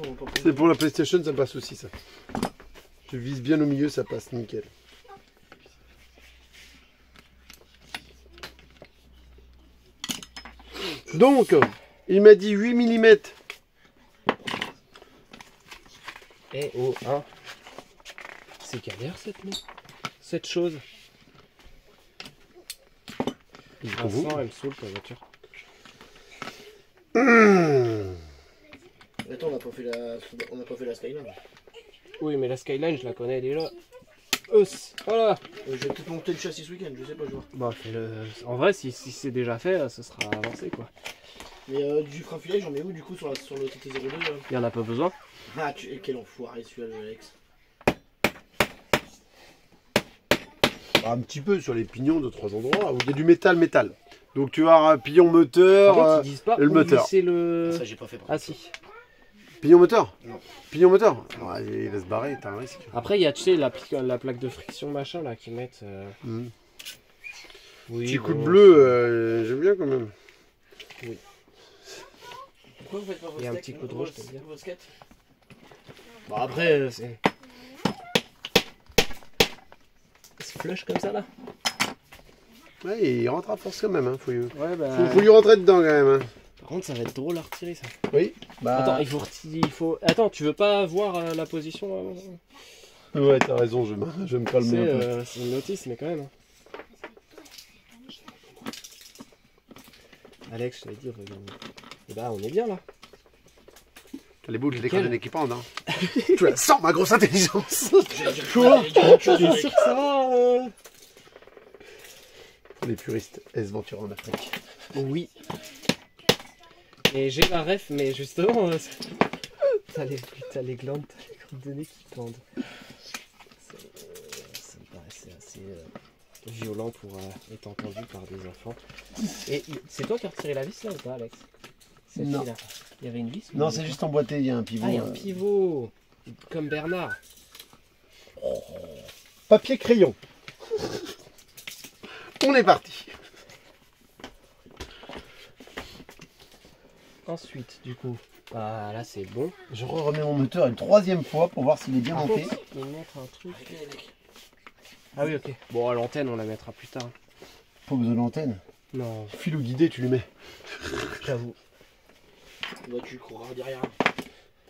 on va pas c'est pour la PlayStation, ça passe aussi, ça. Tu vises bien au milieu, ça passe nickel. Donc, il m'a dit 8 mm. Eh oh, hein. C'est galère cette chose. Vincent, elle me saoule ta voiture. Attends, on n'a pas fait la Skyline. Oui, mais la Skyline, je la connais déjà. Voilà. Je vais peut-être monter le châssis ce week-end, je sais pas, je vois. Bah, en vrai, si c'est déjà fait, ce sera avancé, quoi. Mais du frein filet, j'en mets où du coup sur le TT02 Il y en a pas besoin. Ah, quel enfoiré celui-là, Alex. Un petit peu sur les pignons de 3 endroits où il y a du métal. Donc tu as un pignon moteur, Par contre, ils disent pas et le où moteur. laisser le... Ça, j'ai pas fait. par Ah contre. si. Pignon moteur? Non. Pignon moteur? Ouais, il va se barrer, t'as un risque. Après, il y a, tu sais, la plaque de friction, machin, là, qui mettent... Oui, Petit coup de bon, bleu, j'aime bien quand même. Pourquoi vous faites pas vos Il y a un steaks, petit coup de rouge, je peux te dire. vos skates? Bon, après, c'est flush comme ça, là. Ouais, il rentre à force quand même, hein. Faut Ouais, bah... lui rentrer dedans quand même. Hein. Par contre, ça va être drôle à retirer, ça. Oui. Bah... Attends, il faut... Attends, tu veux pas voir la position Ouais, t'as raison, je me calmer un peu. C'est une notice, mais quand même. Hein. Alex, je t'avais dit, regarde. Et bah, on est bien, là. T'as les boules, j'ai des Nickel. cordonnes qui pendent. Hein. Tu la sens, ma grosse intelligence. Quoi? T'es sûr que ça va Pour les puristes, S Ventura en Afrique. Oui. Et j'ai la ref, mais justement, t'as les glandes de nez qui pendent. Ça me paraissait assez violent pour être entendu par des enfants. Et c'est toi qui as retiré la vis là ou pas, Alex? Non. Celle-ci, là. Il y avait une vis ou Non, il y c'est avait juste emboîté, il y a un pivot. pas? Ah, il y a un pivot. Comme Bernard. Papier crayon. On est parti. Ensuite, du coup, bah là c'est bon. Je remets mon moteur une 3e fois pour voir s'il est bien Par monté. contre, il montre un truc. Ah oui, ok. Bon, à l'antenne, on la mettra plus tard. Pas besoin d'antenne. Non, Fil ou guidé, tu lui mets. j'avoue. Bah, tu courras derrière.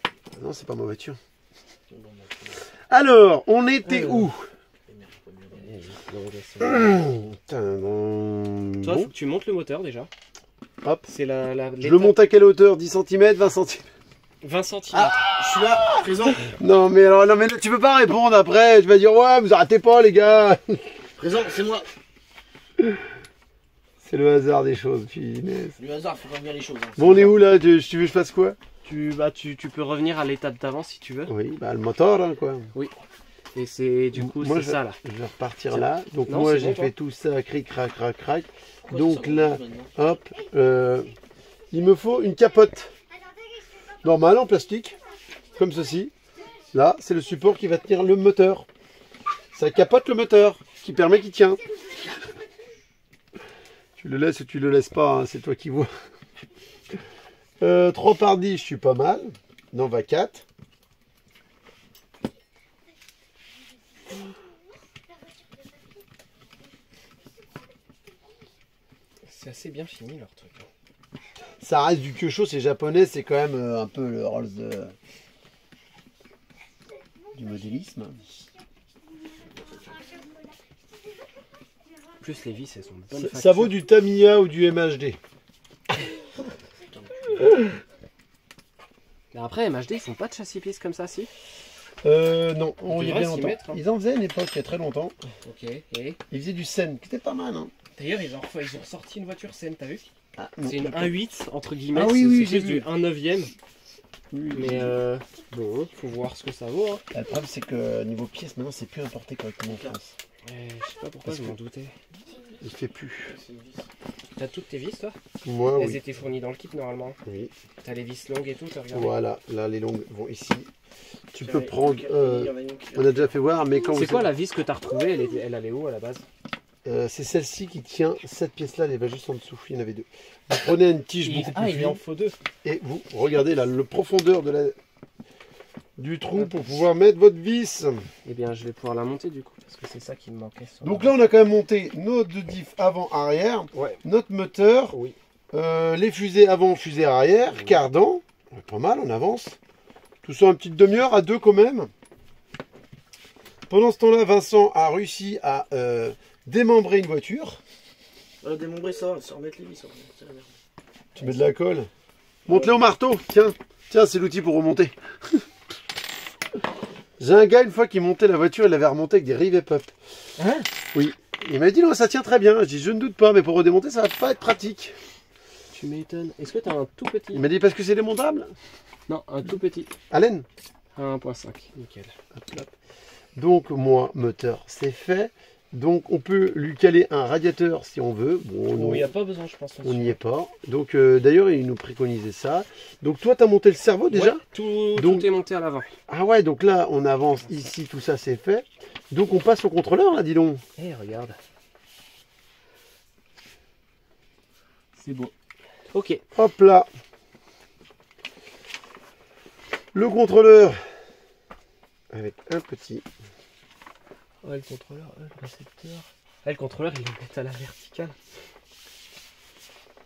Ah non, c'est pas ma voiture. Alors, on était où? Putain, bon. Toi, faut que tu montes le moteur déjà. Hop. C'est Je le monte à quelle hauteur? 10 cm, 20 cm? 20 cm. Je suis là, présent. Non mais alors, non mais là, tu peux pas répondre après. Tu vas dire ouais, vous arrêtez pas les gars. Présent, c'est moi. C'est le hasard des choses, punaise. Le hasard fait pas bien les choses. Hein. Bon, on est où là? Tu veux que je fasse quoi? Tu peux revenir à l'état d'avant si tu veux. Oui, bah le moteur, hein, quoi. Et c'est du coup, Moi, c'est ça là. Je vais repartir Tiens. là. Donc Non, moi, c'est j'ai bon, fait tout ça, cric, crac, crac, crac. Pourquoi Donc tu là, sors maintenant hop, il me faut une capote normale en plastique, comme ceci. Là, c'est le support qui va tenir le moteur. Ça capote le moteur, qui permet qu'il tient. Tu le laisses ou tu le laisses pas, hein, c'est toi qui vois. 3 par 10, je suis pas mal. Non, on va 4. C'est assez bien fini leur truc. Ça reste du Kyosho, c'est japonais, c'est quand même un peu le Rolls du modélisme. Plus les vis, elles sont de bonne facture. Ça vaut du Tamiya ou du MHD. Mais après, MHD, ils font pas de châssis piste comme ça, si? Non, on y est devrait bien s'y longtemps. mettre, hein. Ils en faisaient à une époque, il y a très longtemps. Ok, et Ils faisaient du Sen, qui était pas mal. Hein. d'ailleurs, ils ont ressorti une voiture saine, t'as vu? Ah, C'est une 1.8 entre guillemets, Ah oui, oui, c'est j'ai plus vu. du 1/9. Oui, Mais bon, faut voir ce que ça vaut. Hein. Le problème, c'est que niveau pièces, maintenant, c'est plus importé correctement en France. Je sais pas pourquoi je m'en doutais. Il fait plus. T'as toutes tes vis, toi? Moi, Elles oui. étaient fournies dans le kit normalement. Oui. T'as les vis longues et tout, t'as regardé? Voilà, là, les longues vont ici. Tu peux J'avais- prendre. On a déjà fait voir, mais quand C'est vous. quoi la vis que t'as retrouvée? Elle allait où à la base? C'est celle-ci qui tient cette pièce-là, elle va juste en dessous. Il y en avait 2. Vous prenez une tige beaucoup plus il en fine faut 2. et vous regardez là le profondeur du trou pour pouvoir mettre votre vis. Eh bien, je vais pouvoir la monter du coup, parce que c'est ça qui me manquait. Donc là, on a quand même monté notre diff avant-arrière, Ouais. notre moteur, Oui. les fusées avant, fusées arrière, Oui. cardan. Pas mal, on avance. Tout ça en petite demi-heure, à 2 quand même. Pendant ce temps-là, Vincent a réussi à démembrer une voiture. Démembrer ça, se remettre les vis. C'est la merde. Tu mets de la colle. Monte-le au marteau, tiens. Tiens, c'est l'outil pour remonter. J'ai un gars, une fois, qui montait la voiture, il l'avait remontée avec des rivets-up. Hein? Oui. Il m'a dit, non, ça tient très bien. Je dis, je ne doute pas, mais pour redémonter, ça va pas être pratique. Tu m'étonnes. Est-ce que t'as un tout petit? Il m'a dit, parce que c'est démontable. Non, un tout petit. Allen. À 1.5. Nickel. Donc, moi, moteur, c'est fait. Donc, on peut lui caler un radiateur si on veut. Bon, non, Il n'y a pas besoin, je pense. on n'y est pas. Donc, d'ailleurs, il nous préconisait ça. Donc, toi, tu as monté le cerveau déjà? Ouais, tout Donc- est monté à l'avant. Ah ouais, donc là, on avance ici, tout ça, c'est fait. Donc, on passe au contrôleur, là, dis donc. Eh, regarde. C'est beau. Ok. Hop là. Le contrôleur. Avec un petit. Ouais, le contrôleur, le récepteur. Le contrôleur, il le met à la verticale.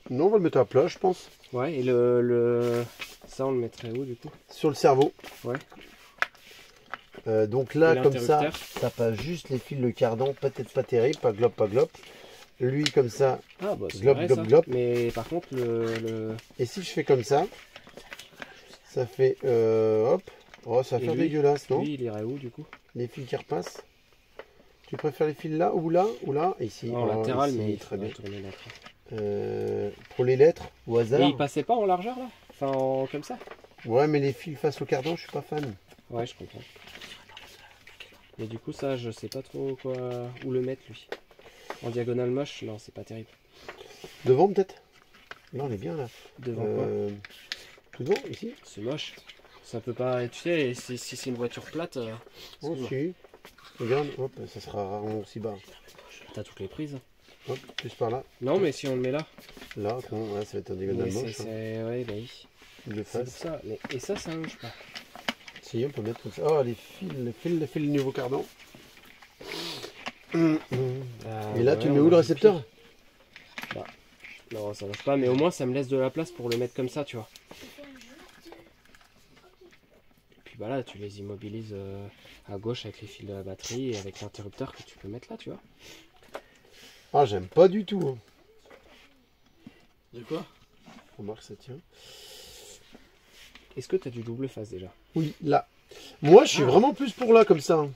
Non, on va le mettre à plat, je pense. Ouais, et ça, on le mettrait où du coup? Sur le cerveau. Ouais. Donc là, Et comme ça, l'interrupteur. ça passe juste les fils de cardan. Peut-être pas terrible, pas glop, pas glop. Lui, comme ça. Ah, bah, c'est Glop, vrai, glop, ça. glop. Mais par contre, Et si je fais comme ça, ça fait. Hop. Oh, ça va Et faire lui, dégueulasse, non? lui, il irait où du coup? Les fils qui repassent. Tu préfères les fils là ou là ou là? Ici. En Oh, latéral, ici, mais il très faudrait bien. tourner là. Pour les lettres, au hasard. Et il passait pas en largeur là? Enfin, comme ça? Ouais, mais les fils face au cardan, je suis pas fan. Ouais, je comprends. Mais du coup, ça, je sais pas trop quoi, où le mettre lui. En diagonale moche, non, c'est pas terrible. Devant peut-être? Là, on est bien là. Devant quoi? Tout devant, ici? C'est moche. Ça peut pas. Tu sais, si c'est une voiture plate, Oh, excuse-moi. si. Regarde, hop, ça sera rarement aussi bas. T'as toutes les prises. Hop, plus par là. Non, mais si on le met là. Là, bon, ouais, ça va être un diagonal Mais moche. Hein. ouais, bah oui. Il le C'est pour fasse. ça. Mais, et ça longe pas. Si, on peut mettre comme ça. Oh, les fils du nouveau cardan. Et là, tu le mets où le récepteur? Non, ça longe pas, mais au moins ça me laisse de la place pour le mettre comme ça, tu vois. Et puis bah là, tu les immobilises à gauche avec les fils de la batterie et avec l'interrupteur que tu peux mettre là, tu vois. Ah, j'aime pas du tout. Hein. De quoi? Remarque, ça tient. Est-ce que tu as du double face déjà? Oui, là. Moi, je suis vraiment plus pour là, comme ça. Hein.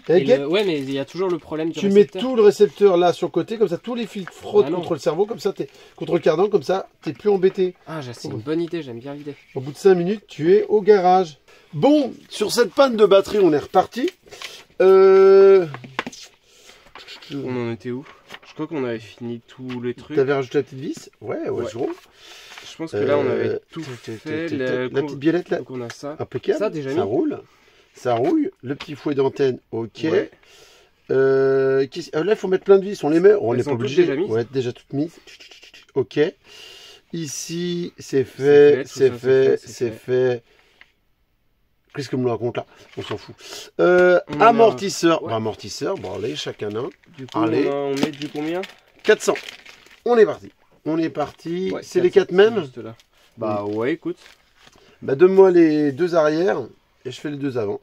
Et Ouais, mais il y a toujours le problème du tu mets récepteur. tout le récepteur là sur le côté, comme ça tous les fils frottent Ah non. contre le cerveau, comme ça contre le cardan, comme ça t'es plus embêté. Ah, c'est une bonne idée, j'aime bien l'idée. Au bout de 5 minutes, tu es au garage. Bon, sur cette panne de batterie, on est reparti. On en était où? Je crois qu'on avait fini tous les trucs. T'avais rajouté la petite vis? Ouais, Ouais. je vois. Je pense que là, on avait tout fait. La petite biellette là, Donc on a ça. impeccable. Ça, déjà ça mis. roule. Ça rouille. Le petit fouet d'antenne, ok. Ouais. Là, il faut mettre plein de vis. On les met. On Elles n'est sont pas toutes obligé. déjà mises. Ouais, déjà toutes mises. Ok. Ici, c'est fait. tout C'est ça, fait. c'est C'est fait. fait. Qu'est-ce que me le raconte là? On s'en fout. On Amortisseur. Ouais. Bon, amortisseur. Bon, allez, chacun un. Du coup, Allez. on met du combien? 400. On est parti. On est parti. Ouais, c'est les 4 400, mêmes? juste là. Bah ouais, écoute. Bah, donne-moi les 2 arrière et je fais les 2 avant.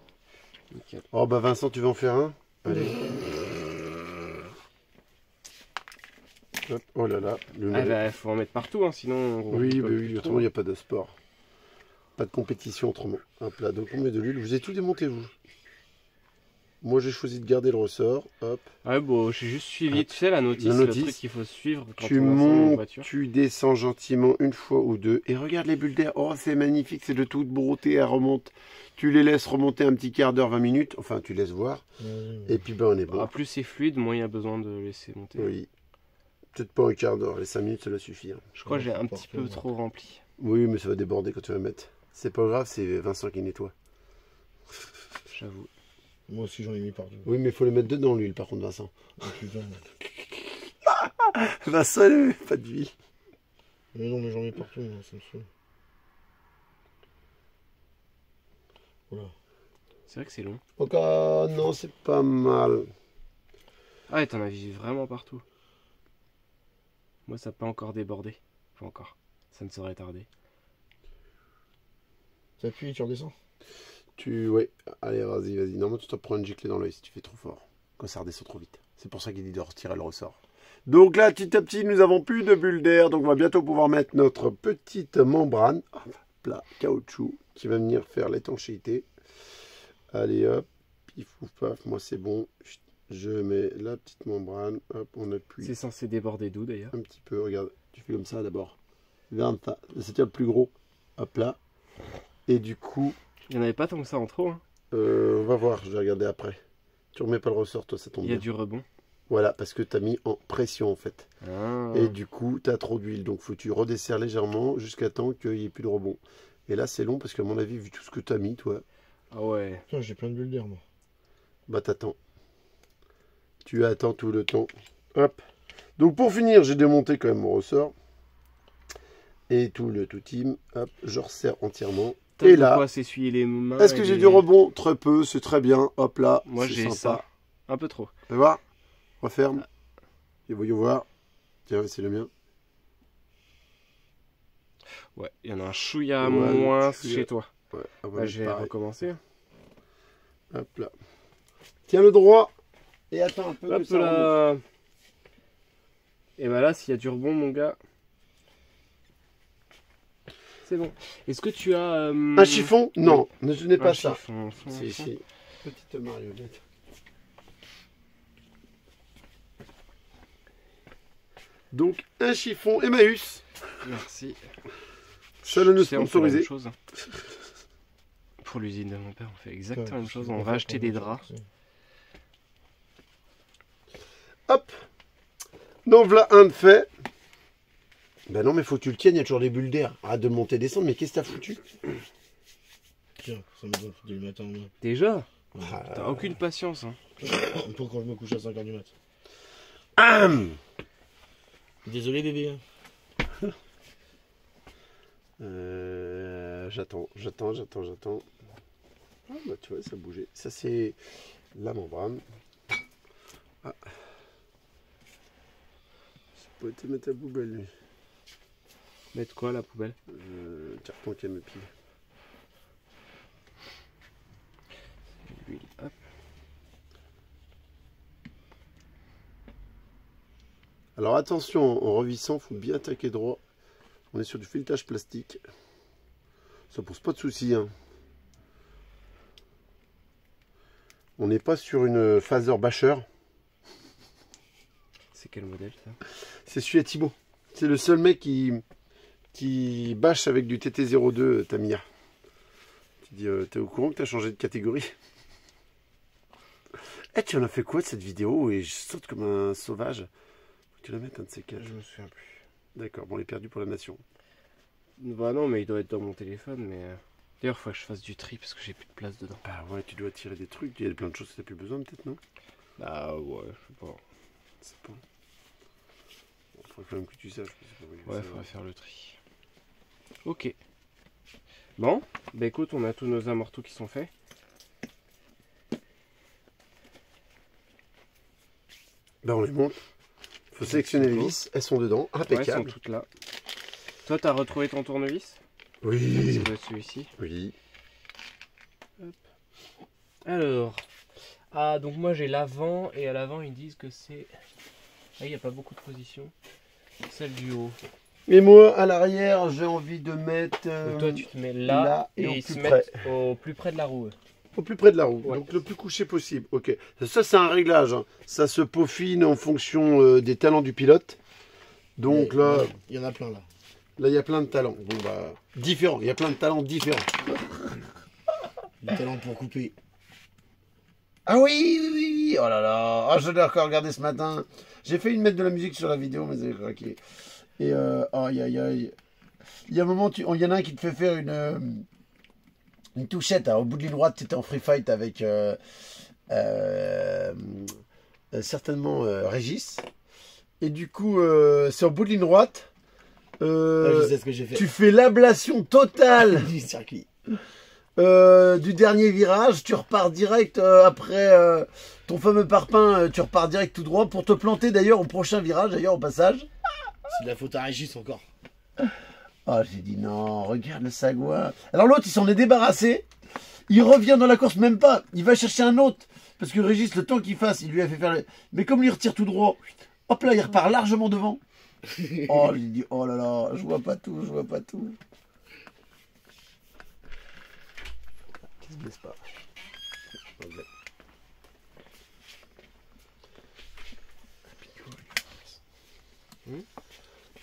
Nickel. Oh, bah, Vincent, tu veux en faire un? Allez. Hop, oh là là. Ah bah, faut en mettre partout, hein, sinon. Oui, on peut bah plus oui, trop. autrement, il n'y a pas de sport. Pas de compétition autrement. Hop là, donc on met de l'huile. Vous avez tout démonté, vous? Moi, j'ai choisi de garder le ressort. Hop. Ouais, bon, j'ai juste suivi, tu sais, la notice, La notice. le truc qu'il faut suivre quand Tu on assemble une montes, voiture. tu descends gentiment une fois ou deux. Et regarde les bulles d'air. Oh, c'est magnifique, c'est de toute beauté. Elle remonte. Tu les laisses remonter un petit quart d'heure, 20 minutes. Enfin, tu laisses voir. Et puis, ben, on est bon. Ah, plus c'est fluide, moins il y a besoin de laisser monter. Oui. Peut-être pas un quart d'heure. Les 5 minutes, ça va suffire. Je crois que j'ai un petit peu trop rempli. Oui, mais ça va déborder quand tu vas mettre. C'est pas grave, c'est Vincent qui nettoie. J'avoue. Moi aussi j'en ai mis partout. Oui, mais il faut les mettre dedans, l'huile, par contre, Vincent. Oh, putain. Vincent, il met pas d'huile. Mais non, mais j'en mets partout, moi, ça me saoule. Voilà. C'est vrai que c'est long. Encore, non, c'est pas mal. Ah ouais, t'en as vu vraiment partout. Moi, ça n'a pas encore débordé. Pas encore. Ça ne saurait tarder. T'appuies, tu redescends. Ouais, allez, vas-y. Normalement, tu te prends une giclée dans l'œil si tu fais trop fort. Quand ça redescend trop vite. C'est pour ça qu'il dit de retirer le ressort. Donc là, petit à petit, nous avons plus de bulles d'air. Donc on va bientôt pouvoir mettre notre petite membrane. Hop là, caoutchouc, qui va venir faire l'étanchéité. Allez, hop, pif ouf paf, moi c'est bon. Je mets la petite membrane. Hop, on appuie C'est censé déborder d'où d'ailleurs? un petit peu. Regarde, tu fais comme ça d'abord. Regarde ça, c'était le plus gros. Hop là. Et du coup, Il n'y en avait pas tant que ça en trop. Hein. on va voir, je vais regarder après. Tu remets pas le ressort, toi, ça tombe Il y a bien. du rebond. Voilà, parce que tu as mis en pression en fait. Ah. Et du coup, tu as trop d'huile. Donc, faut que tu redesserres légèrement jusqu'à temps qu'il n'y ait plus de rebond. Et là, c'est long parce qu'à mon avis, vu tout ce que tu as mis, toi, Ah ouais. Putain, j'ai plein de bulles d'air, moi. bah t'attends. Tu attends tout le temps. Hop. Donc, pour finir, j'ai démonté quand même mon ressort. Et tout le tout team. Hop, je resserre entièrement. T'as Et de là, quoi s'essuyer les mains. est-ce que et j'ai les- du rebond? Très peu, c'est très bien. Hop là, Moi c'est j'ai sympa. ça. Un peu trop. Fais voir. Referme. Et voyons voir. Tiens, c'est le mien. Ouais, il y en a un chouïa Ouais, moins chouïa. chez toi. Ouais, on va Là, mettre je vais pareil. recommencer. Hop là. Tiens le droit. Et attends un peu. que Hop ça remonte. là. Et bah là, s'il y a du rebond, mon gars. C'est bon. Est-ce que tu as. Un chiffon? Non, je n'ai pas ça. Chiffon, Si, si. Petite marionnette. Donc, un chiffon Emmaüs. Merci. Seul nous Tu sais, on fait la même sponsorisé. chose. Pour l'usine de mon père, on fait exactement Ouais, la même chose. c'est On pas va fait acheter pour des moi, draps. ça, Hop. Donc, voilà un de fait. Ben non, mais faut que tu le tiennes, il y a toujours des bulles d'air. Arrête de monter et descendre, mais qu'est-ce que t'as foutu? Tiens, ça me donne dès le matin. Moi. Déjà? Ah, T'as aucune patience. Hein. Pour quand je me couche à 5h du mat. Hum. Désolé, bébé. J'attends. Ah bah tu vois, ça bougeait. Ça c'est la membrane. Ah. Ça peut te mettre à poubelle lui. Mettre quoi à la poubelle? Tiens, ton canne pied. L'huile, hop. Alors attention, en revissant, faut bien attaquer droit. On est sur du filetage plastique. Ça pose pas de soucis. Hein. On n'est pas sur une phaser basher. C'est quel modèle ça? C'est celui à Thibaut. C'est le seul mec qui bâche avec du TT02 Tamiya. Tu dis, t'es au courant que t'as changé de catégorie? Eh, tu en as fait quoi de cette vidéo? Et je saute comme un sauvage. Faut que tu la mettes un de ces quatre. Je me souviens plus. D'accord, bon, on est perdu pour la nation. Bah non, mais il doit être dans mon téléphone, mais... D'ailleurs, il faut que je fasse du tri parce que j'ai plus de place dedans. Bah ouais, tu dois tirer des trucs. Il y a plein de choses que t'as plus besoin, peut-être, non? Bah ouais, je sais pas. C'est pas. Bon, faudrait quand même que tu saches. Que c'est pas Ouais, ça faudrait va. faire le tri. Ok. Bon, bah écoute, on a tous nos amortos qui sont faits. Bah on les monte. Faut sélectionner les vis. Elles sont dedans. Ouais, elles sont Impeccable. toutes là. Toi, t'as retrouvé ton tournevis? Oui. Ça doit être celui-ci. Oui. Alors, ah donc moi j'ai l'avant et à l'avant ils disent que c'est... Ah, il n'y a pas beaucoup de positions. Celle du haut. Et moi, à l'arrière, j'ai envie de mettre Donc toi tu te mets là, et au ils plus se près. mettent au plus près de la roue. Au plus près de la roue. Ouais. Donc le plus couché possible. Ok. Ça, c'est un réglage. Hein. Ça se peaufine en fonction des talents du pilote. Donc là, il y en a plein là. là, il y a plein de talents. Bon, bah, différents. Il y a plein de talents différents. Du talent pour couper. Ah oui, oui, oui, oui. Oh là là. Ah, je l'ai encore regardé ce matin. J'ai failli mettre de la musique sur la vidéo, mais c'est craqué. Et aïe, aïe, aïe. Il y a un moment, il y en a un qui te fait faire une touchette. Alors, au bout de ligne droite, tu étais en free fight avec certainement Régis. Et du coup, c'est au bout de ligne droite. Je sais ce que j'ai fait. Tu fais l'ablation totale Du circuit. du dernier virage, tu repars direct après ton fameux parpaing, tu repars direct tout droit pour te planter d'ailleurs au prochain virage, d'ailleurs au passage. C'est de la faute à Régis encore. Ah, j'ai dit non, regarde le sagouin. Alors l'autre, il s'en est débarrassé. Il revient dans la course, même pas. Il va chercher un autre. Parce que Régis, le temps qu'il fasse, il lui a fait faire... Mais comme lui retire tout droit, hop là, il repart largement devant. Oh, j'ai dit, oh là là, je vois pas tout, je vois pas tout. Qui se blesse pas.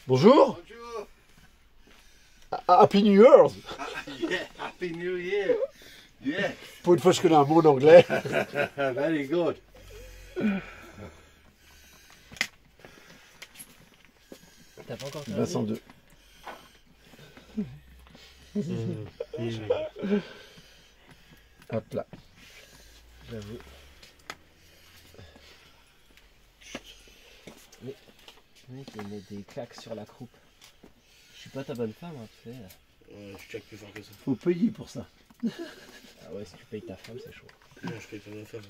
Bonjour. Happy New Year. Yeah, Happy New Year. Yeah, Pour une fois, je connais un mot en anglais. very good. T'as pas encore terminé? Vincent 2. Hop là. J'avoue. Mais mec, il met des claques sur la croupe. Je suis pas ta bonne femme, hein, tu sais. Je claque plus fort que ça. Faut payer pour ça. Ah ouais, si tu payes ta femme, c'est chaud. Non, je paye pas ma femme.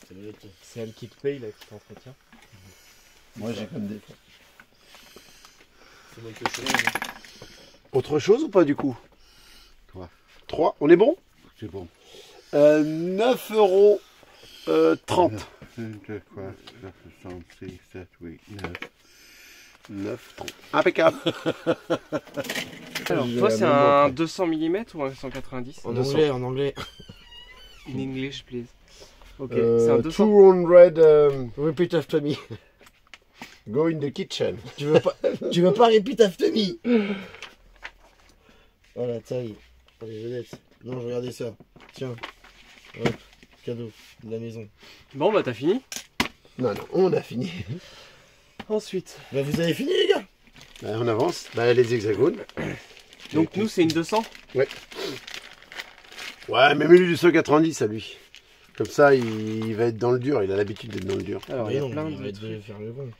C'est malade toi. C'est elle qui te paye, là, qui t'entretient. Moi, j'ai comme des fois. C'est moi qui le chemin. Autre chose ou pas du coup? 3. On est bon? C'est bon. 9 euros 30. 1, 2, 3, 4, 5, 6, 7, 8, 9. 9, 30. Impeccable. Alors, J'ai toi, la c'est même un montre. 200 mm ou un 190? En 200. anglais, en anglais. In English, please. Ok, c'est un 200. 200 Repeat after me. go in the kitchen. Tu veux pas repeat after me. Voilà, taille. Allez, vedette. Non, je regardais ça. Tiens. Hop. Cadeau de la maison. Bon, bah, t'as fini. Non, non, on a fini. Ensuite. Bah, vous avez fini, les gars? Bah, on avance. Bah, les hexagones. Donc, nous, c'est une 200. Ouais, mais mets-lui du 190 à lui. Comme ça, il va être dans le dur. Il a l'habitude d'être dans le dur. Alors, Mais il y a non, plein arrête de de trucs. faire le bon.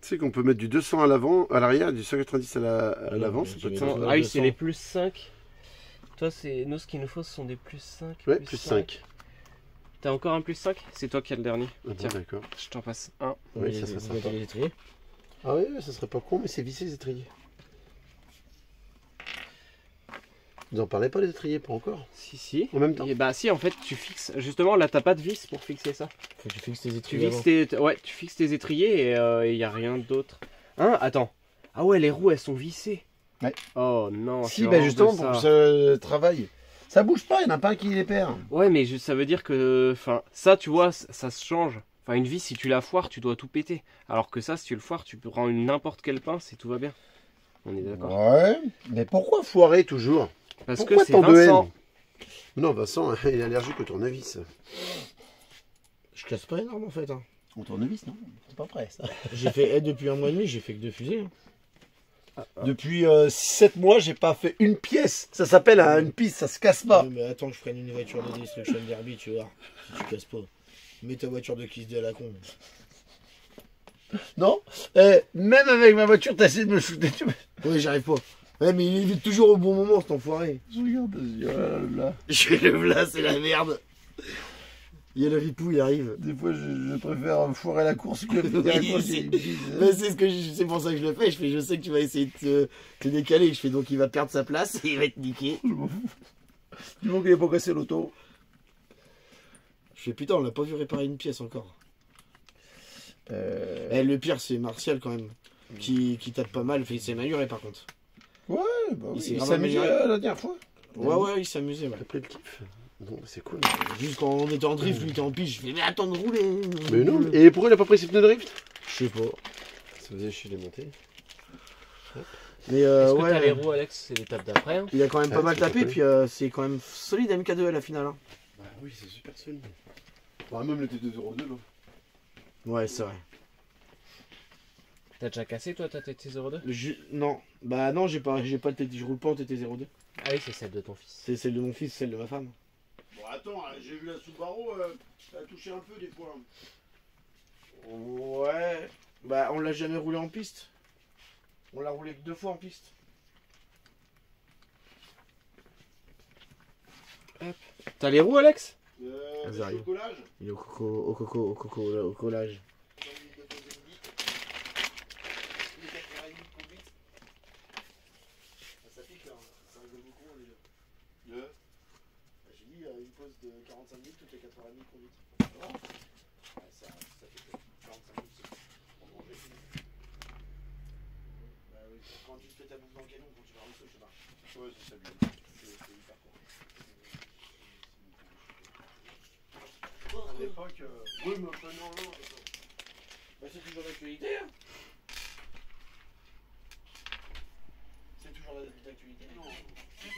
Tu sais qu'on peut mettre du 200 à l'avant, à l'arrière, du 190 à non, l'avant. mais Ça peut tu être mets sympa. dans Ah oui, 200. c'est les plus 5. Toi, c'est nous, ce qu'il nous faut, ce sont des plus 5. Ouais, plus 5. T'as encore un plus 5? C'est toi qui as le dernier. Ah bon, Tiens, d'accord. je t'en passe un. Oui, Les- ça serait vous sympa. mettez les étriers. Ah oui, ça serait pas con, mais c'est vissé les étriers. Vous en parlez pas les étriers, pas encore? Si. En même temps? Et bah, si, en fait, tu fixes. Justement, là, t'as pas de vis pour fixer ça. Faut que tu fixes tes Tu étriers. fixes tes, ouais, tu fixes tes étriers et il y a rien d'autre. Hein? Attends. Ah ouais, les roues, elles sont vissées. Ouais. Oh non. Si, c'est bah horrible justement, ça. pour que ça travaille. Ça bouge pas, il n'y en a pas un qui les perd. Ouais, mais ça veut dire que. Enfin, ça, tu vois, ça se change. Enfin, une vis, si tu la foires, tu dois tout péter. Alors que ça, si tu le foires, tu prends n'importe quelle pince et tout va bien. On est d'accord. Ouais, mais pourquoi foirer toujours? Parce Pourquoi que c'est tant de Vincent. haine? Non, Vincent, il est allergique au tournevis. Je casse pas énorme en fait. Hein. Au tournevis, non, c'est pas prêt ça. J'ai fait depuis un mois et demi, j'ai fait que 2 fusées. Hein. Depuis 7 mois, j'ai pas fait une pièce. Ça s'appelle une piste, ça se casse pas. Ouais, mais attends que je prenne une voiture de Destruction Derby, tu vois. Si tu casses pas. Mets ta voiture de Kiss D à la con. Non, même avec ma voiture, t'as essayé de me shooter. Oui, j'arrive pas. Ouais, mais il évite toujours au bon moment, cet enfoiré. Je regarde, là. Je le là, c'est la merde. Il y a le ripou, il arrive. Des fois, je préfère foirer la course que Mais c'est pour ça que je le fais. Je sais que tu vas essayer de te décaler. Je fais donc il va perdre sa place et il va être niqué. Je m'en fous. Du moment qu'il n'a pas cassé l'auto. Je fais putain, on l'a pas vu réparer une pièce encore. Le pire, c'est Martial quand même. Qui tape pas mal. Il s'est amélioré par contre. Ouais, bah oui, s'est il vraiment s'amusait amélioré. la dernière fois. Ouais, il s'amusait. Ouais. T'as pris le kiff. Non, c'est cool. Juste quand on était en drift, lui était en pige. Je fais mais attends de rouler. Mais non, et pourquoi il a pas pris ses pneus de drift? Je sais pas. Ça faisait chier les montées. Mais Est-ce que t'as les ouais, roues, Alex? C'est l'étape d'après. Hein. il a quand même pas Ah, mal c'est tapé. complet. Puis c'est quand même solide MK2 à la finale. Hein. Bah oui, c'est super solide. Bah, même le T202 là. Ouais, c'est vrai. T'as déjà cassé, toi, ta TT02? Non, bah non, j'ai pas le TT, je roule pas en TT02. Ah oui, c'est celle de ton fils. C'est celle de mon fils, celle de ma femme. Bon, attends, j'ai vu la Subaru, elle a touché un peu des fois. Ouais, bah on l'a jamais roulé en piste. On l'a roulé que 2 fois en piste. T'as les roues, Alex? Vas-y, arrive. Chocolage. Il est au collage. Ça pique là, ça rigole beaucoup déjà. J'ai dit une pause de 45 minutes toutes les 4h30 de conduite. Ouais, ça fait 45 minutes pour manger. Bah oui, quand tu te fais ta bouffe dans le canon, quand tu vas rentrer, je sais pas. Ouais, c'est ça bien. C'est hyper court. À l'époque, oui, mais enfin, non. Bah c'est toujours d'actualité hein. C'est toujours d'actualité. Non, C'est une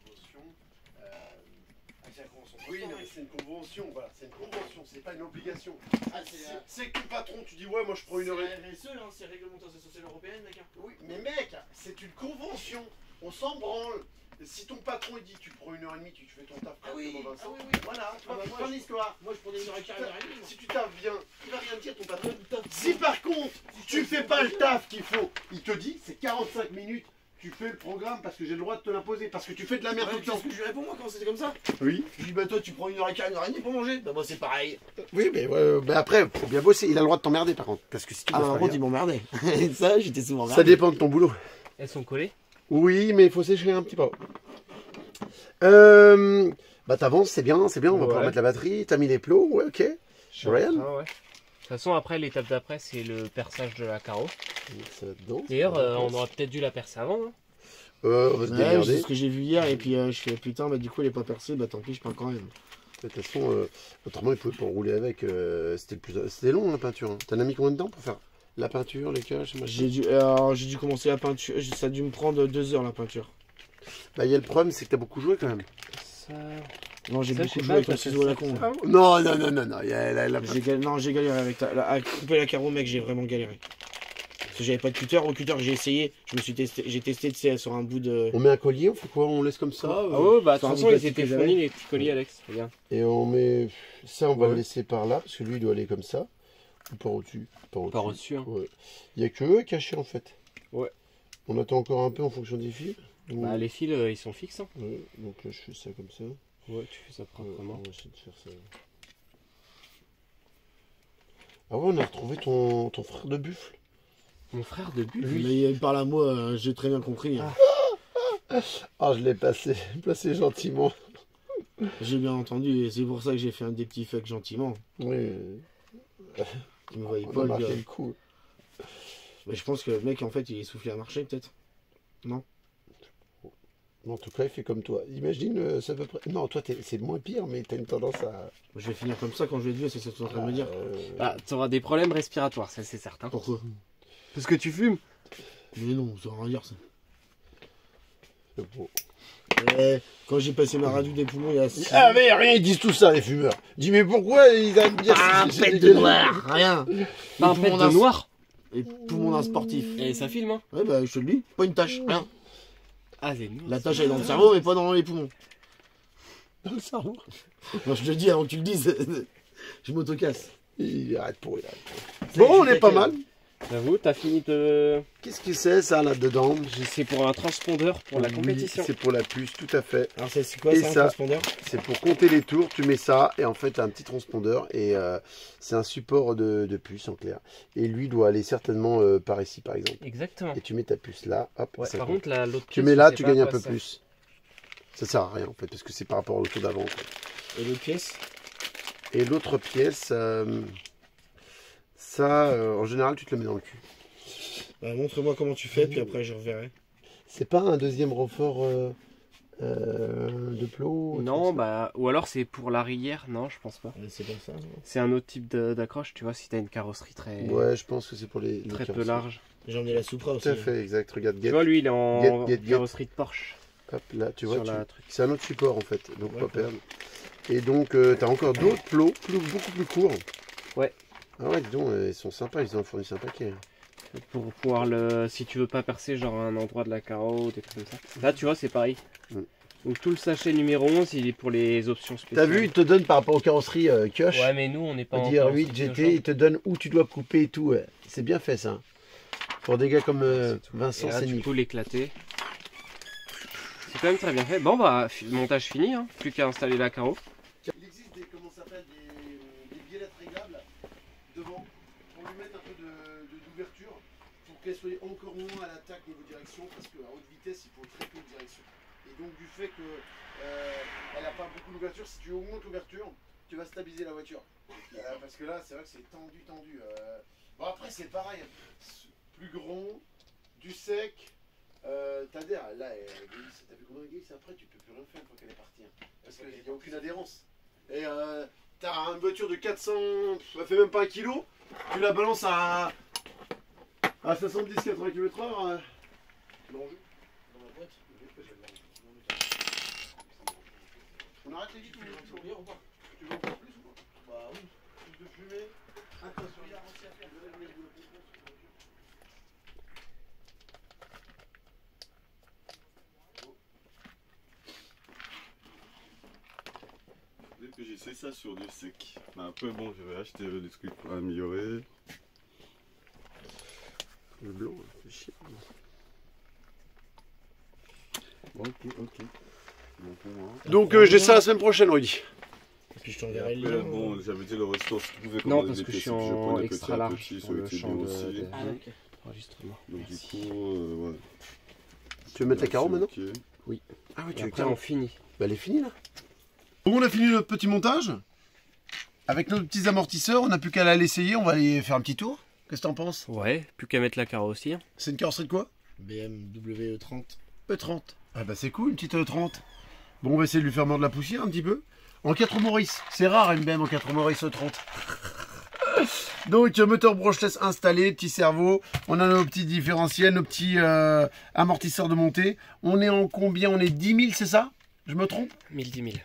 convention. c'est la convention. Oui, non, mais c'est une convention, voilà, c'est une convention, c'est pas une obligation. Ah, C'est que le patron, tu dis ouais, moi je prends une heure et demie. RSE, hein, c'est réglementation sociale européenne, mec. Oui, mais mec, c'est une convention, on s'en branle. Si ton patron il dit tu prends une heure et demie, tu fais ton taf correctement, Vincent. Voilà, tu vois, moi, ton histoire. Moi je prenais une heure et quart, une heure et demie. Si tu taffes bien, il va rien te dire ton patron. Si par contre, tu fais pas le taf qu'il faut, il te dit c'est 45 minutes, tu fais le programme parce que j'ai le droit de te l'imposer, parce que tu fais de la merde tout le temps. Qu'est-ce que je lui réponds moi quand c'était comme ça? Oui. Je lui dis bah toi tu prends une heure et quart, une heure et demie pour manger. Bah moi c'est pareil. Oui, mais après, faut bien bosser. Il a le droit de t'emmerder par contre. Parce que si tu Ah bosses bah pas par contre bien- ils m'emmerdaient. Ça j'étais souvent Ça emmerdé. dépend de ton boulot. Elles sont collées? Oui, mais il faut sécher un petit peu. Bah t'avances, c'est bien, on va pouvoir Ouais. mettre la batterie, t'as mis les plots, ouais, ok. Ryan. Ah ouais. De toute façon, après, l'étape d'après, c'est le perçage de la carreau. Ça là-dedans. D'ailleurs, on aurait peut-être dû la percer avant. Hein. On va se Ouais, démerder. c'est ce que j'ai vu hier et puis je fais putain bah du coup elle est pas percée, bah tant pis je peins quand même. De toute façon, autrement, il pouvait pas rouler avec. C'était long la peinture. Hein. T'en as mis combien de temps pour faire la peinture, les caches, machin J'ai dû commencer la peinture, ça a dû me prendre 2 heures la peinture. Bah, il y a le problème, c'est que t'as beaucoup joué quand même. Ça... Non j'ai Ça, beaucoup je sais joué pas, avec t'as mon fait ciseau à la ça, con. ça. Non. Il y a Non j'ai galéré avec à couper la carreau mec, j'ai vraiment galéré. Parce que j'avais pas de cutter, au cutter j'ai essayé, j'ai testé tu sais, sur un bout de. On met un collier, on fait quoi? On laisse comme ça Ah ouais, bah de Sur un toute façon, bout de ils plastique étaient que j'avais. fournis, les petits colis, Alex. Regarde. Et on met. Ça, on va Ouais. le laisser par là, parce que lui, il doit aller comme ça. Ou par au-dessus. Par au-dessus. Hein. Ouais. Il n'y a que eux cachés en fait. Ouais. On attend encore un peu en fonction des fils. Ou- Bah, les fils, ils sont fixes. Hein. Ouais, donc là, je fais ça comme ça. Ouais, tu fais ça On proprement. va essayer de faire ça. Ah ouais, on a retrouvé ton frère de buffle. Mon frère de but, Mais il parle à moi, j'ai très bien compris. Ah, je l'ai placé gentiment. J'ai bien entendu et c'est pour ça que j'ai fait des petits fucks gentiment. Oui. Il me voyait On pas a le marqué gars. le coup. Mais je pense que le mec en fait il est soufflé à marcher peut-être. En tout cas, il fait comme toi. Imagine, ça à peu près. Non, toi, c'est moins pire, mais t'as une tendance à. Je vais finir comme ça quand je vais être vieux, c'est ce que tu es en train de me dire. Ah, t'auras des problèmes respiratoires, ça c'est certain. Pourquoi? Parce que tu fumes. Mais non, ça va rien dire ça. Bon. Quand j'ai passé ma radio des poumons il y a 6 Ah, mais rien, ils disent tout ça, les fumeurs. Dis, mais pourquoi ils aiment dire pète de noir, rien. Pas un Et pet poumon de noir. Et poumon d'un sportif. Et ça filme, hein. Ouais, bah je te le dis, pas une tache, rien. Ah, c'est nul. La tache elle est dans le cerveau, mais pas dans les poumons. dans le cerveau. Moi je te le dis avant que tu le dises. Je m'autocasse. Il arrête pour, il arrête pour. Bon, on est pas mal. J'avoue, t'as fini de. Qu'est-ce que c'est, ça, là-dedans? C'est pour un transpondeur pour la Oui, compétition. c'est pour la puce, tout à fait. Alors c'est quoi Et ça, un ça, transpondeur? C'est pour compter les tours, tu mets ça, et en fait, tu as un petit transpondeur, et c'est un support de puce, en clair. Et lui doit aller certainement par ici, par exemple. Exactement. Et tu mets ta puce là, hop, Ouais, ça par compte. contre, l'autre Tu pièce, mets je là, sais tu pas gagnes à un quoi peu ça plus. Ça sert à rien, en fait, parce que c'est par rapport au tour d'avant. En fait. Et l'autre pièce? Et l'autre pièce, ça, en général, tu te le mets dans le cul. Bah, montre-moi comment tu fais, puis après je reverrai. C'est pas un deuxième renfort de plot? Non, bah. Ou alors c'est pour l'arrière, non, je pense pas. Ouais, c'est pas ça. Non. C'est un autre type d'accroche, tu vois, si t'as une carrosserie très, Ouais, je pense que c'est pour les très peu carrosseries. large. J'ai emmené la Supra aussi. Tout à fait, exact. Regarde, Tu get. vois, lui, il est en Get. carrosserie de Porsche. Hop, là, tu vois, Sur la truc. c'est un autre support, en fait. Donc, Ouais, pas perdre. Et donc, tu as encore d'autres plots, beaucoup plus courts. Ouais. Ah ouais, dis donc, ils sont sympas, ils en fournissent un paquet. Pour pouvoir le. Si tu veux pas percer, genre un endroit de la carreau, des trucs comme ça. Là, tu vois, c'est pareil. Mm. Donc tout le sachet numéro 11, il est pour les options spéciales. T'as vu, ils te donnent par rapport aux carrosseries Kioch. Ouais, mais nous, on n'est pas en dire carrosserie 8 de GT, genre. ils te donnent où tu dois couper et tout. Ouais. C'est bien fait ça. Pour des gars comme C'est tout. Vincent Et là, tu Sénif. peux l'éclater. C'est quand même très bien fait. Bon, bah, montage fini, hein. Plus qu'à installer la carreau. Il existe des, comment ça s'appelle, des biellettes réglables devant pour lui mettre un peu d'ouverture pour qu'elle soit encore moins à l'attaque niveau direction parce qu'à haute vitesse il faut très peu de direction. Et donc du fait que elle n'a pas beaucoup d'ouverture, si tu augmentes l'ouverture, tu vas stabiliser la voiture. Parce que là c'est vrai que c'est tendu. Bon après c'est pareil, plus grand, du sec. T'adhères, là, t'as vu comment elle glisse, après tu peux plus rien faire une fois qu'elle est partie. Hein, parce qu'il n'y a aucune adhérence. Et t'as une voiture de 400, ça fait même pas 1 kg, tu la balances à 70-80 km/h. L'enjeu dans la boîte. On arrête les vitres ou tu veux encore plus ou quoi? Bah oui, plus de fumée. Attention, il y a avancé à faire de la lumière. Dès que j'essaie ça sur du sec. Mais après, bon, je vais acheter des trucs pour améliorer. Le blanc, c'est chiant. Ok. Bon, pour moi. Donc j'ai ça la semaine prochaine, Rudy. Et puis je Et t'enverrai le après, lien. bon, j'avais dit le restaurant, si tu pouvais Non, commander parce des que je pièces suis que je en prenais extra petit à large petit, pour ça le aurait été champ bien aussi. Ah, ok. enregistrement. Donc du coup, ouais. Tu veux mettre la carreau maintenant? Ok. Ah oui, Et après, on finit. Bah, elle est finie là. Bon, on a fini notre petit montage. Avec nos petits amortisseurs, on n'a plus qu'à l'essayer. On va aller faire un petit tour. Qu'est-ce que t'en penses? Ouais, plus qu'à mettre la carreau aussi. Hein. C'est une carrosserie de quoi? BMW E30. E30. Ah bah c'est cool, une petite E30. Bon, on va essayer de lui faire mordre la poussière un petit peu. En 4 Maurice. C'est rare une BM en 4 Maurice E30. Donc, moteur brushless installé, petit cerveau. On a nos petits différentiels, nos petits amortisseurs de montée. On est en combien? On est 10 000, c'est ça? Je me trompe? 1000, 10 000.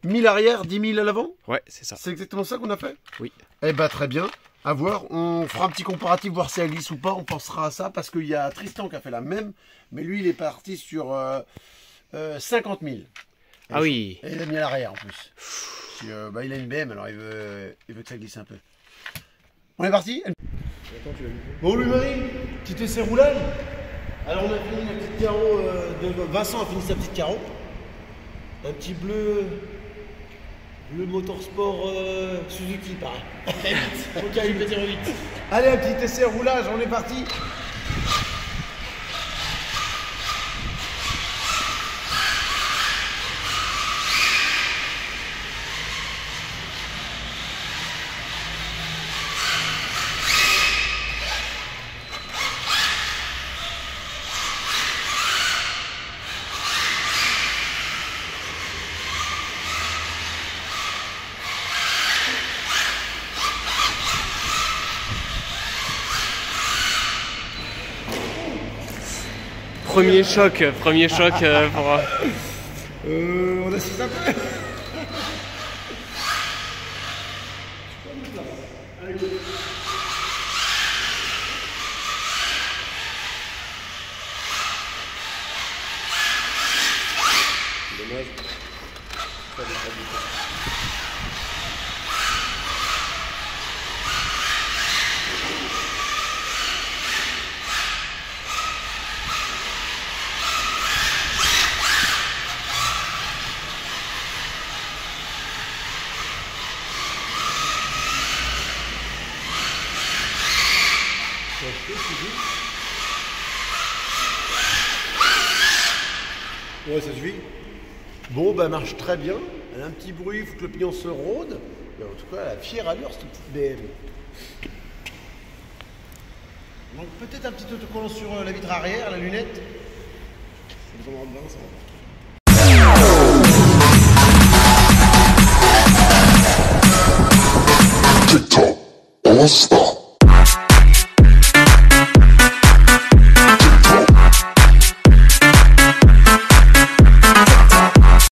1000 arrière, 10 000 à l'avant? Ouais, c'est ça. C'est exactement ça qu'on a fait? Oui. Eh bah très bien. À voir. On fera un petit comparatif, voir si elle glisse ou pas. On pensera à ça parce qu'il y a Tristan qui a fait la même. Mais lui, il est parti sur 50 000. Ah oui. Et il a mis à l'arrière en plus. Puis, bah, il a une BM, alors il veut que ça glisse un peu. On est parti? Bon, Louis-Marie, petit essai roulage. Alors, on a fini la petite carreau de Vincent a fini sa petite carreau. Un petit bleu motorsport Suzuki, pareil. Faut qu'il aille péter vite. Allez, un petit essai roulage, on est parti. premier choc pour... On assiste un peu. Ouais, ça suffit. Bon, bah, marche très bien. Elle a un petit bruit, il faut que le pignon se rôde. Mais en tout cas, elle a fière allure, cette petite BM. Donc, peut-être un petit autocollant sur la vitre arrière, la lunette. Ça nous en rend bien, ça. TikTok, all star.